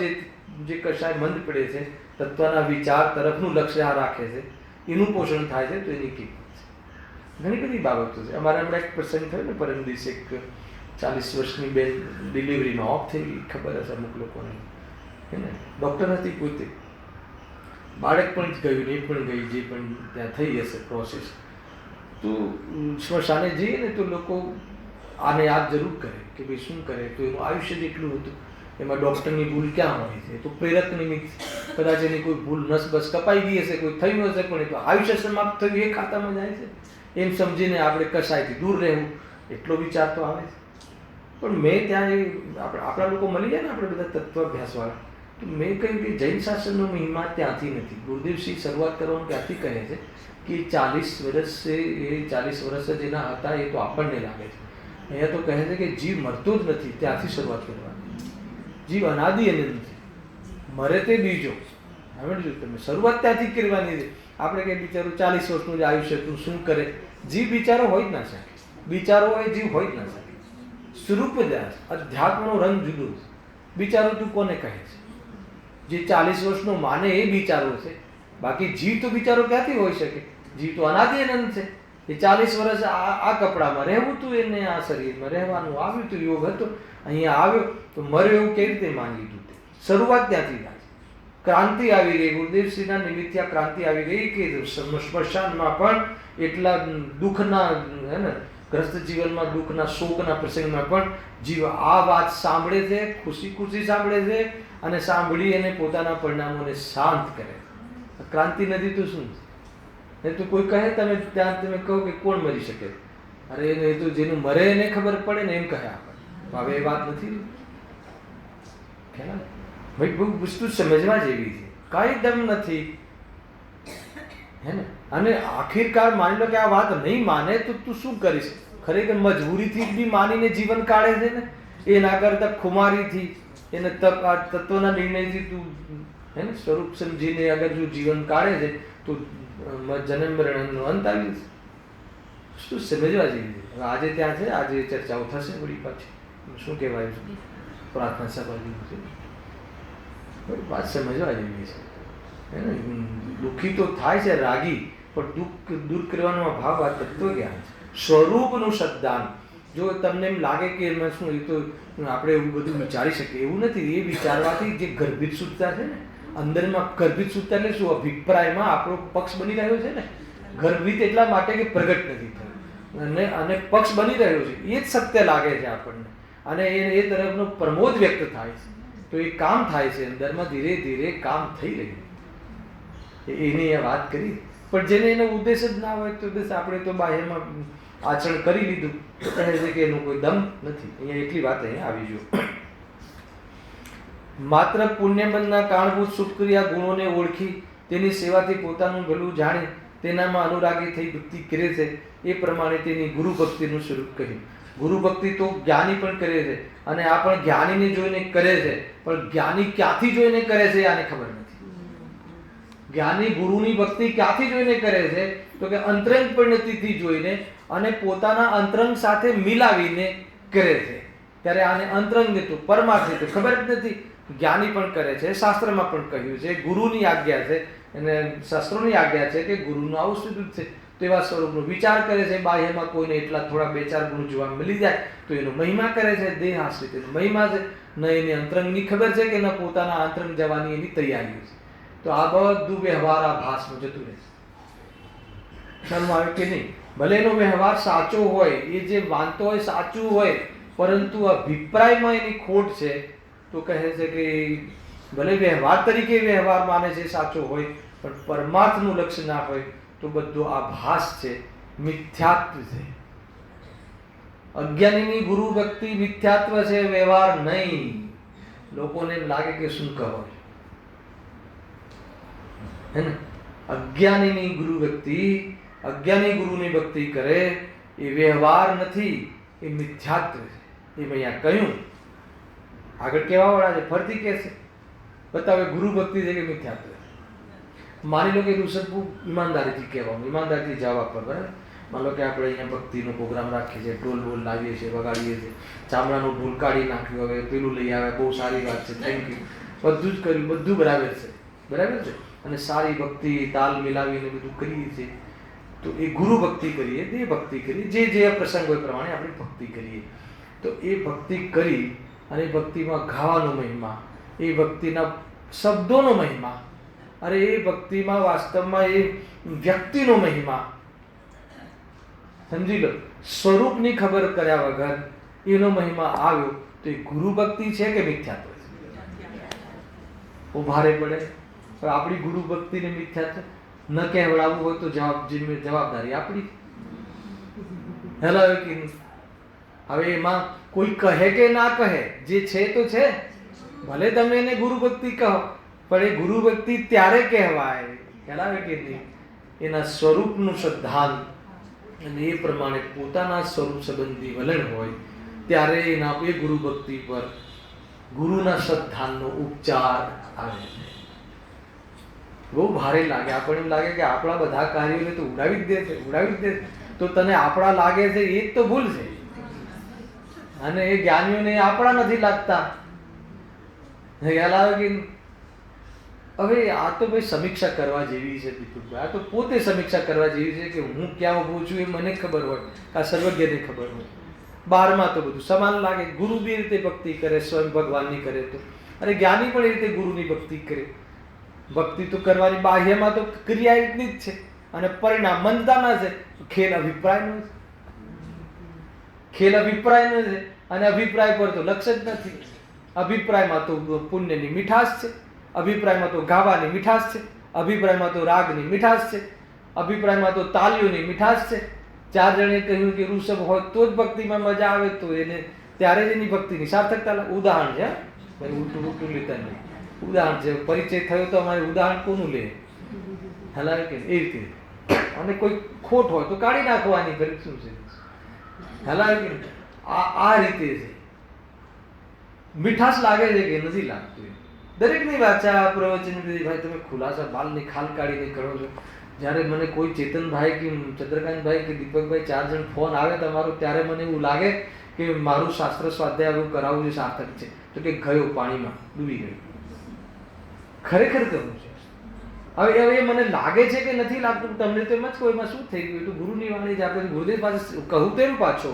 જે કશાય મંદ પડે છે, તત્વના વિચાર તરફનું લક્ષ્ય રાખે છે, એનું પોષણ થાય છે, તો એની કિંમત છે. ઘણી બધી બાબતો છે. અમારા હમણાં એક પ્રસંગ થયો ને પરમ દિવસે, એક 40 વર્ષની બેન ડિલિવરીમાં ઓફ થઈ ગઈ, ખબર હશે અમુક લોકોને. હે ને, ડૉક્ટર હતી પોતે, બાળક પણ ગયું ને એ પણ ગઈ, જે પણ ત્યાં થઈ હશે પ્રોસેસ. તો સ્મશાને જઈએ ને તો લોકો આને યાદ જરૂર કરે કે ભાઈ શું કરે, તો એનું આયુષ્ય જેટલું હતું એમાં ડૉક્ટરની ભૂલ ક્યાં હોય છે. તો પ્રેરક નિમિત્ત કદાચ એની કોઈ ભૂલ નસ બસ કપાઈ ગઈ હશે, કોઈ થયું હશે, પણ એ તો આયુષ્ય સમાપ્ત થયું એ ખાતામાં જાય છે. એમ સમજીને આપણે કશાયથી દૂર રહેવું એટલો વિચાર તો આવે છે. પણ મેં ત્યાં આપણા લોકો મળી જાય ને, આપણે બધા તત્વાભ્યાસવાળા, તો મેં કહ્યું કે જૈન શાસ્ત્રનો મહિમા ત્યાંથી નથી. ગુરુદેવસિંહ શરૂઆત કરવાનું ત્યાંથી કહે છે કે 40 વર્ષ જ એના હતા, એ તો આપણને લાગે છે. અહીંયા તો કહે છે કે જીવ મરતો જ નથી, ત્યાંથી શરૂઆત કરવાની. જીવ અનાદિ અનંત છે, મરે તે બીજો. સમજો તમે, શરૂઆત ત્યાંથી કરવાની છે. આપણે કંઈ બિચારું 40 વર્ષનું જ આયુષ્ય તું શું કરે, જીવ બિચારો હોય જ ના શકે. બિચારો હોય જીવ હોય જ ના શકે. સ્વરૂપ જ અધ્યાત્મનો રંગ જુદો છે. બિચારો તું કોને કહે છે? જે 40 વર્ષનો માને એ બિચારો છે. બાકી જીવ તો બિચારો ક્યાંથી હોઈ શકે? જીવ તો અનાદિ અનંત છે. એ 40 વર્ષ આ કપડામાં રહેવું તું, એને આ શરીરમાં રહેવાનું આવ્યું તું, યોગ હતો, અહીંયા આવ્યો તો મર્યો એવું કેવી રીતે માની લીધું? શરૂઆત ત્યાંથી થાય. ક્રાંતિ આવી ગઈ, ગુરુદેવસિંહના નિમિત્તે આ ક્રાંતિ આવી ગઈ કે સ્મશાનમાં પણ એટલા દુઃખના, હે ને, ગ્રસ્ત જીવનમાં દુઃખના શોકના પ્રસંગમાં પણ જીવ આ વાત સાંભળે છે, ખુશી સાંભળે છે, અને સાંભળી અને પોતાના પરિણામોને શાંત કરે. ક્રાંતિ નથી તો શું છે? તો કોઈ કહે તમે કહો કે કોણ મરી શકે? અરે એ તો જેનું મરે એને ખબર પડે ને, એમ કહે આપણે. હવે એ વાત નથી. ખ્યાલ ભાઈ, બહુ વસ્તુ સમજવા જેવી છે. કાંઈ દમ નથી, હે ને. અને આખિરકાર માની લો કે આ વાત નહીં માને તો તું શું કરીશ? ખરેખર મજબૂરીથી બી માનીને જીવન કાઢે છે ને, એ ના કરતા ખુમારીથી એને તત્વના નિર્ણયથી તું, હે ને, સ્વરૂપ સમજીને અગર જો જીવન કાઢે છે તો જન્મ મરણનો અંત આવી છે. શું સમજવા જેવી છે. આજે ત્યાં છે, આજે ચર્ચાઓ થશે વળી પાછી. શું કહેવાય છે, પ્રાર્થના સભા જેવું છે. વાત સમજવા જેવી છે. હે ને, દુઃખી તો થાય છે રાગી, પણ દુઃખ દૂર કરવાનો ભાવ આ તત્વજ્ઞાન છે, સ્વરૂપનું સદ્દાન. જો તમને એમ લાગે કે એમાં શું, એ તો આપણે એવું બધું વિચારી શકીએ એવું નથી. એ વિચારવાથી જે ગર્ભિત શુદ્ધતા છે ને, અંદરમાં ગર્ભિત સુતા એટલે શું? અભિપ્રાયમાં આપણો પક્ષ બની રહ્યો છે ને. ગર્ભિત એટલા માટે કે પ્રગટ નથી થયો અને પક્ષ બની રહ્યો છે, એ જ સત્ય લાગે છે આપણને, અને એ તરફનો પ્રમોદ વ્યક્ત થાય છે. તો એ કામ થાય છે અંદરમાં, ધીરે ધીરે કામ થઈ રહ્યું. એની આ વાત કરી. પણ જેને એનો ઉદ્દેશ જ ના હોય તો બસ આપણે તો બાહ્યમાં આચરણ કરી લીધું તો કહે છે કે એનો કોઈ દમ નથી. અહીંયા એટલી વાત અહીંયા આવી જો. માત્ર પુણ્યબંધના કારણભૂત શુભક્રિયા ગુણોને ઓળખી તેની સેવાથી પોતાનું ભલું જાણી તેનામાં અનુરાગી થઈ ભક્તિ કરે છે. એ પ્રમાણે તેની ગુરુ ભક્તિનું સ્વરૂપ કહ્યું. ગુરુ ભક્તિ તો જ્ઞાની પણ કરે છે, અને આ પણ જ્ઞાનીને જોઈને કરે છે. પણ જ્ઞાની ક્યાંથી જોઈને કરે છે આને ખબર નથી. જ્ઞાની ગુરુની ભક્તિ ક્યાંથી જોઈને કરે છે? તો કે અંતરંગ પરિણતિથી જોઈને અને પોતાના અંતરંગ સાથે મિલાવીને કરે છે. ત્યારે આને અંતરંગ તો પરમાર્થ તો ખબર જ નથી. જ્ઞાની પણ કરે છે, શાસ્ત્રમાં પણ કહ્યું છે, ગુરુની આજ્ઞા છે અને શાસ્ત્રોની આજ્ઞા છે કે ગુરુનું આવું સ્વરૂપ છે. તો એવા સ્વરૂપનો વિચાર કરે છે. બાહ્યમાં કોઈને એટલા થોડા બે ચાર ગુણ જોવા મળી જાય તો એનો મહિમા કરે છે, દેહ આશ્રિત એનો મહિમા છે. ન એને અંતરંગની ખબર છે કે ન પોતાના અંતરંગ જવાની એની તૈયારી છે. તો આ બધું વ્યવહાર આ ભાસમાં જતું રહે છે. ખ્યાલમાં આવે કે નહીં? ભલે એનો વ્યવહાર સાચો હોય, એ જે માનતો હોય સાચું હોય, પરંતુ અભિપ્રાયમાં એની ખોટ છે. તો કહે છે કે ભલે વ્યવહાર તરીકે વ્યવહાર માને છે સાચો હોય, પણ પરમાર્થનું લક્ષ્ય ના હોય તો બધો આભાસ છે, મિથ્યાત્વ છે. અજ્ઞાનીની ગુરુ ભક્તિ મિથ્યાત્વ છે, વ્યવહાર નહીં. લોકોને એમ લાગે કે શું કહો હે ને. અજ્ઞાનીની ગુરુ ભક્તિ, અજ્ઞાની ગુરુની ભક્તિ કરે એ વ્યવહાર નથી, એ મિથ્યાત્વ છે. એ અહીંયા કહ્યું. આગળ કેવા વાળા છે ફરતી કે છે બતાવે ગુરુ ભક્તિ છે કે મિથ્યાત્વ. માની લો કે ઋષભ ઈમાનદારીથી કહેવાનું, ઈમાનદારીથી જવાબ આપવા. બરાબર? માની લો કે આપણે અહીંયા ભક્તિનો પ્રોગ્રામ રાખીએ છીએ, ઢોલ બોલ લાવીએ છીએ, વગાડીએ છીએ, ચામડાનું ઢોલ કાઢી નાખ્યું, હવે પેલું લઈ આવે, બહુ સારી વાત છે, થેન્ક યુ, બધું જ કર્યું, બધું બરાબર છે, બરાબર છે, અને સારી ભક્તિ તાલ મિલાવીને બધું કરીએ છીએ. તો એ ગુરુ ભક્તિ કરીએ, તે ભક્તિ કરીએ, જે પ્રસંગ હોય પ્રમાણે આપણે ભક્તિ કરીએ. તો એ ભક્તિ કરી અને ભક્તિમાં ગાવાનો મહિમા, એ ભક્તિના શબ્દોનો મહિમા, અરે એ ભક્તિમાં વાસ્તવમાં એ વ્યક્તિનો મહિમા સમજી લો. સ્વરૂપની ખબર કર્યા વગર એનો મહિમા આવ્યો તો એ ગુરુ ભક્તિ છે કે મિથ્યાત્વ છે? બહુ ભારે પડે. આપણી ગુરુ ભક્તિને મિથ્યાત્વ ન કહેવડાવવું હોય તો જવાબદારી આપણી. હેલા કે હવે એમાં કોઈ કહે કે ના કહે, જે છે તો છે. ભલે તમે એને ગુરુ ભક્તિ કહો, પણ એ ગુરુ ભક્તિ ત્યારે કહેવાય ખ્યાલ આવે કે નહીં, એના સ્વરૂપનું શ્રદ્ધાન અને એ પ્રમાણે પોતાના સ્વરૂપ સંબંધી વલણ હોય ત્યારે એના એ ગુરુ ભક્તિ પર ગુરુના શ્રદ્ધાનનો ઉપચાર આવે છે. બહુ ભારે લાગે. આપણને એમ લાગે કે આપણા બધા કાર્યોને તો ઉડાવી જ દે છે, ઉડાવી જ દે. તો તને આપણા લાગે છે એ જ તો ભૂલ છે, અને એ જ્ઞાનીઓને આપણા નથી લાગતા. ખ્યાલ આવે કે હવે આ તો ભાઈ સમીક્ષા કરવા જેવી છે દીપકભાઈ. આ તો પોતે સમીક્ષા કરવા જેવી છે કે હું ક્યાં ઊભું છું એ મને ખબર હોય, આ સર્વજ્ઞને ખબર હોય. બહારમાં તો બધું સમાન લાગે. ગુરુ બી રીતે ભક્તિ કરે, સ્વયં ભગવાનની કરે તો, અને જ્ઞાની પણ એ રીતે ગુરુની ભક્તિ કરે. ભક્તિ તો કરવાની બાહ્યમાં તો ક્રિયા એટલી જ છે, અને પરિણામ મંદાના છે. ખેલ અભિપ્રાયનો છે, ખેલ અભિપ્રાયનો છે, અને અભિપ્રાય પર તો લક્ષ્ય જ નથી. અભિપ્રાયમાં તો પુણ્યની મીઠાશ છે, અભિપ્રાયમાં તો ગાવાની મીઠાશ છે, અભિપ્રાયમાં તો રાગની મીઠાશ છે, અભિપ્રાયમાં તો તાલીઓની મીઠાશ છે. 4 જણે કહ્યું કે ઋષભ હોય તો જ ભક્તિમાં મજા આવે, તો એને ત્યારે જ એની ભક્તિની સાર્થકતા. ઉદાહરણ છે, ઉલટું લેતા નહીં. ઉદાહરણ છે, પરિચય થયો તો અમારે ઉદાહરણ કોનું લે હલાવે કે એ રીતે. અને કોઈ ખોટ હોય તો કાઢી નાખવાની, ફરી શું છે હલાવે કે આ રીતે છે. મીઠાશ લાગે છે કે નથી લાગતું? દરેકની વાત છે. આ પ્રવચન ભાઈ તમે ખુલાસા બાલની ખાલ કાઢીને કરો છો. જ્યારે મને કોઈ ચેતનભાઈ કે ચંદ્રકાંતભાઈ કે દીપકભાઈ 4 જણ ફોન આવે તમારો, ત્યારે મને એવું લાગે કે મારું શાસ્ત્ર સ્વાધ્યાય આવું કરાવવું છે સાર્થક છે. તો કે ગયો પાણીમાં ડૂબી ગયો. ખરેખર કહું છે. હવે મને લાગે છે કે નથી લાગતું, તમને તો એમ જ કહો એમાં શું થઈ ગયું? તો ગુરુની વાણી જ આપણે ગુરુદેવ પાસે કહું તેમ પાછો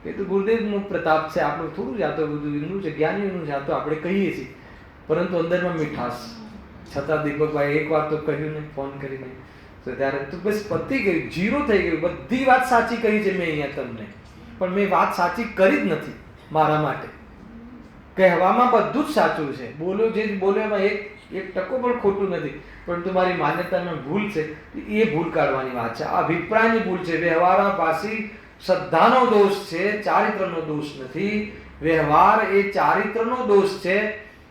કે તો ગુરુદેવનો પ્રતાપ છે. આપણું થોડું જાતો બધું એમનું છે, જ્ઞાનીઓનું જાતો આપણે કહીએ છીએ, પરંતુ અંદરમાં મીઠાશ છતાં દીપકભાઈ એક વાર તો કહ્યું ને ફોન કરીને, તો ત્યારે તો બસ પતી ગયું, જીરો થઈ ગયું. બધી વાત સાચી કહી છે મેં અહીંયા તમને, પણ મેં વાત સાચી કરી જ નથી મારા માટે. કહેવામાં બધું જ સાચું છે, બોલ્યો જે બોલ્યો એમાં એક ટકો પણ ખોટું નથી, પરંતુ મારી માન્યતામાં ભૂલ છે, એ ભૂલ કાઢવાની વાત છે. આ અભિપ્રાયની ભૂલ છે. વ્યવહારમાં પાછી શ્રદ્ધાનો દોષ છે, ચારિત્રનો દોષ નથી. વ્યવહાર એ ચારિત્રનો દોષ છે,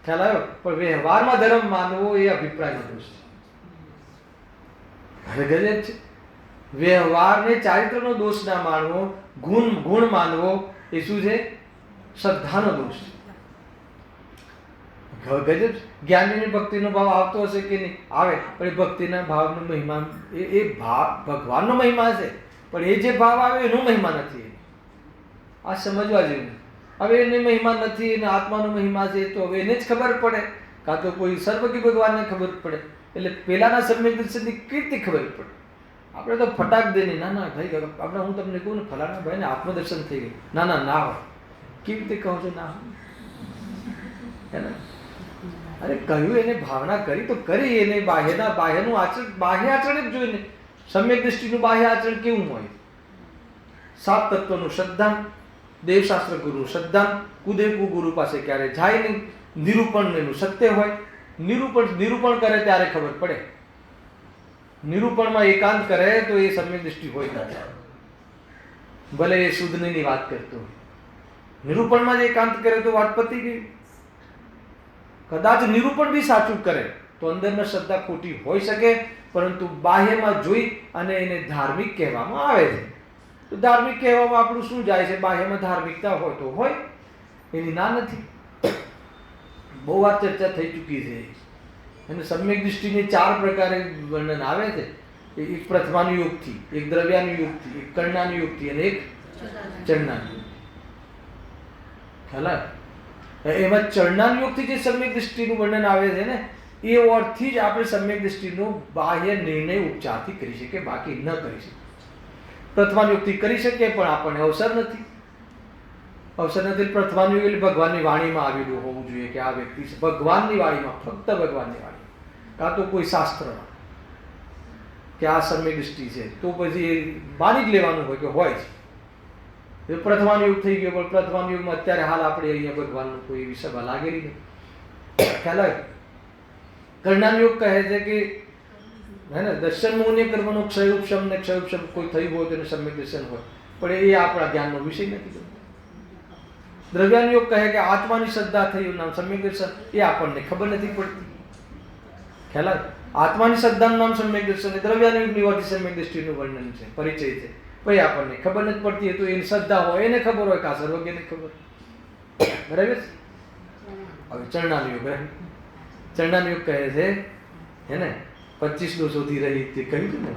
ખ્યાલ આવ્યો? પણ વ્યવહારમાં ધર્મ માનવો એ અભિપ્રાયનો દોષ છે. ગજબ છે. વ્યવહારને ચારિત્રનો દોષ ના માનવો, ગુણ માનવો એ શું છે? શ્રદ્ધાનો દોષ છે. ગજબ. જ્ઞાનીની ભક્તિનો ભાવ આવતો હશે કે નહીં? આવે, પણ એ ભક્તિના ભાવનો મહિમા એ ભાવ ભગવાનનો મહિમા છે, પણ એ જે ભાવ આવે એનો મહિમા નથી. આ સમજવા જેવું. હવે એને મહિમા નથી, એને આત્માનો મહિમા છે, તો હવે એને જ ખબર પડે, કાં તો કોઈ સર્વજ્ઞ ભગવાનને ખબર પડે. એટલે પેલાના સમ્યક દર્શનની કીર્તિ ખબર પડે. આપણે તો ફટાક દઈને ના ના ભાઈ, આપણે હું તમને કહું ને ફલાણા ભાઈ ને આત્મદર્શન થઈ ગયું, ના ના ના હોય. કેવી રીતે કહો છો ના હોય? અરે કહ્યું, એને ભાવના કરી તો કરી, એને બાહ્યનું આચરણ, બાહ્ય આચરણ જ જોઈને. સમ્યક દ્રષ્ટિનું બાહ્ય આચરણ કેવું હોય? સાત તત્વનું શ્રદ્ધાન, દેવશાસ્ત્ર ગુરુ શ્રદ્ધાન, કુદેકુ ગુરુ પાસે ક્યારે જાય નહીં, નિરૂપણ એનું સત્ય હોય. નિરૂપણ કરે ત્યારે ખબર પડે. નિરૂપણમાં એકાંત કરે તો એ સમ્યક દ્રષ્ટિ હોય નથી, ભલે એ શુદ્ધની વાત કરતો હોય. નિરૂપણમાં જ એકાંત કરે તો વાત પતી ગઈ. કદાચ નિરૂપણ બી સાચું કરે તો અંદરના શ્રદ્ધા ખોટી હોઈ શકે, પરંતુ બાહ્યમાં જોઈ અને એને ધાર્મિક કહેવામાં આવે છે. તો ધાર્મિક કહેવામાં આપણું શું જાય છે? બાહ્યમાં ધાર્મિકતા હોય તો હોય, એની ના નથી. બહુ વાર ચર્ચા થઈ ચૂકી છે. અને સમ્યક દૃષ્ટિની 4 પ્રકારે વર્ણન આવે છે. એક પ્રથમાનુયોગથી, એક દ્રવ્યાનુયોગથી, એક કર્ણાનુયોગથી અને એક ચરણાનુયોગ. ખ્યાલ? એમાં ચરણાનુયોગથી જે સમ્યક દૃષ્ટિનું વર્ણન આવે છે ને, એ અર્થથી જ આપણે સમ્યક દૃષ્ટિનો બાહ્ય નિર્ણય ઉપચારથી કરી શકીએ, બાકી ન કરી શકીએ. પ્રથમાનુયોગથી કરી શકીએ, પણ આપણને અવસર નથી. પ્રથમાનુયોગ એટલે ભગવાનની વાણીમાં આવેલું હોવું જોઈએ કે આ વ્યક્તિ છે. ભગવાનની વાણીમાં, ફક્ત ભગવાનની વાણી, કાં તો કોઈ શાસ્ત્રમાં કે આ સમ્યક દૃષ્ટિ છે, તો પછી એ માની જ લેવાનું હોય કે હોય છે. પ્રથમાનુયોગ થઈ ગયો, પણ પ્રથમાનુયોગમાં અત્યારે હાલ આપણે અહીંયા ભગવાનનું કોઈ એવી સભા લાગેલી નથી. ખ્યાલ આવે? કર્ણાનુયોગ કહે છે કે હે ને, દર્શન મોહને કરવાનો ક્ષયોપશમ ને ક્ષયોપશમ કોઈ થયું હોય તો એને સમ્યક દર્શન હોય, પણ એ આપણા જ્ઞાનનો વિષય નથી. દ્રવ્યાનુયોગ કહે કે આત્માની શ્રદ્ધા થઈ નામ સમ્યક દર્શન, એ આપણને ખબર નથી પડતી. ખ્યાલ આવે? આત્માની શ્રદ્ધાનું નામ સમ્યક દર્શન, દ્રવ્યાનુયોગની વાત સમ્યક દૃષ્ટિનું વર્ણન છે, પરિચય છે. ભાઈ આપણને ખબર નથી પડતી, તો એની શ્રદ્ધા હોય એને ખબર હોય, કા સર્વજ્ઞને ખબર. બરાબર? હવે ચરણાનુયોગ. ચરણાનુયોગ કહે છે હે ને, 25 દોષોથી રહિત, તે કહ્યું હતું ને,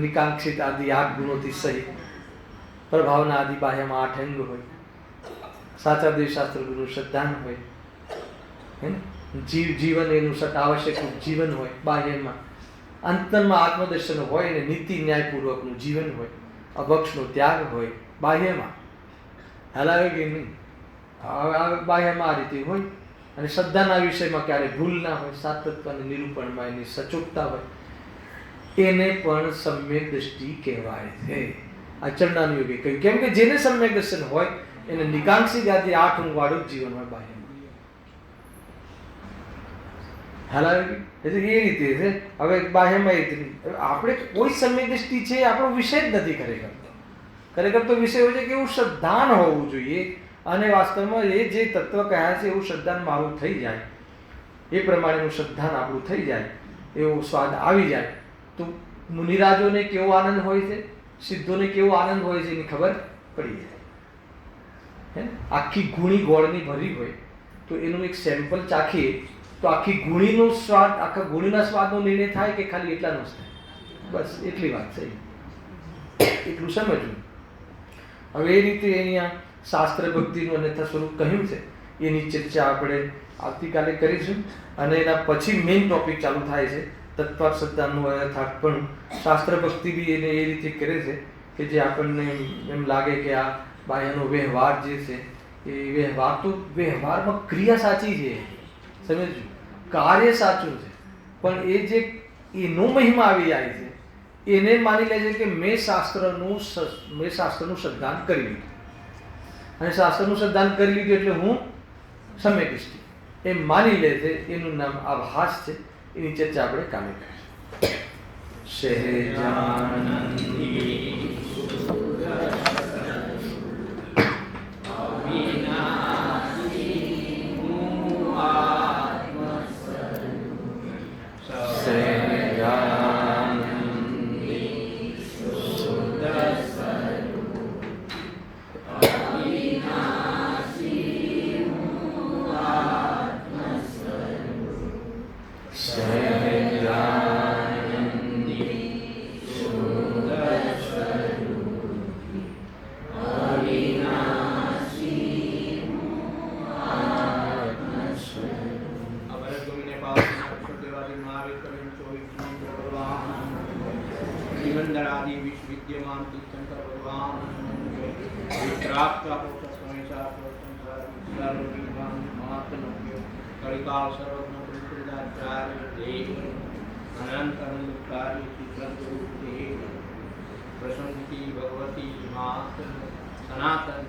નિકાંક્ષિત આદિ 8 ગુણોથી સહિત, પ્રભાવના આદિ બાહ્યમાં 8 અંગ હોય, સાચા દેવશાસ્ત્ર ગુરુ શ્રદ્ધાન હોય, હે જીવન એનું આવશ્યક જીવન હોય બાહ્યમાં, અંતરમાં આત્મદર્શન હોય અને નીતિ ન્યાયપૂર્વકનું જીવન હોય, અભક્ષનો ત્યાગ હોય બાહ્યમાં. હલાવે કે નહીં? બાહ્યમાં આ રીતે હોય. અને શ્રદ્ધાના વિષયમાં ક્યારેય ભૂલ ના હોય, સાત તત્વના નિરૂપણમાં એની સચોકતા હોય, એને પણ સમ્યક દૃષ્ટિ કહેવાય છે. આ ચરણાનુયોગે કહ્યું, કેમ કે જેને સમ્યક દર્શન હોય એને નિકાંક્ષિક આદિ 8 અંગવાળું જીવન હોય બાહ્યમાં. હલાવી એટલે એ રીતે છે. હવે બાહ્યમાં એ રીતે આપણે કોઈ સમ્યક દૃષ્ટિ છે આપણો વિષય જ નથી. ખરેખર તો વિષય હોય છે કે એવું શ્રદ્ધાન હોવું જોઈએ, અને વાસ્તવમાં એ જે તત્વ કહ્યા છે એવું શ્રદ્ધાન મારું થઈ જાય, એ પ્રમાણેનું શ્રદ્ધાન આપણું થઈ જાય, એવો સ્વાદ આવી જાય, તો મુનિરાજોને કેવો આનંદ હોય છે, સિદ્ધોને કેવો આનંદ હોય છે એની ખબર પડી જાય. આખી ગુણી ગોળની ભરી હોય તો એનું એક સેમ્પલ ચાખીએ તો આખી ગુણીનો સ્વાદ, આખા ગુણીના સ્વાદનો નિર્ણય થાય કે ખાલી એટલાનો જ થાય? બસ એટલી વાત છે, એટલું સમજવું. હવે એ રીતે અહીંયા શાસ્ત્ર ભક્તિનું અન્યથા સ્વરૂપ કહ્યું છે, એની ચર્ચા આપણે આવતીકાલે કરીશું. અને એના પછી મેઇન ટોપિક ચાલુ થાય છે તત્વ શ્રદ્ધાનું યથાર્થપણું. શાસ્ત્ર ભક્તિ બી એને એ રીતે કરે છે કે જે આપણને એમ લાગે કે આ બાહ્યનો વ્યવહાર જે છે એ વ્યવહાર તો વ્યવહારમાં ક્રિયા સાચી છે, સમજવું. કાર્ય સાચું છે, પણ એ જે એનો મહિમા આવી જાય છે એને માની લે છે કે મેં શાસ્ત્રનું શ્રદ્ધાન કરી લીધું, અને શાસ્ત્રનું શ્રદ્ધાન કરી લીધું એટલે હું સમ્યક્ એમ માની લે છે. એનું નામ આભાસ છે. એની ચર્ચા આપણે કાલે કરીશું. प्रसन्नति भगवती मात सनातन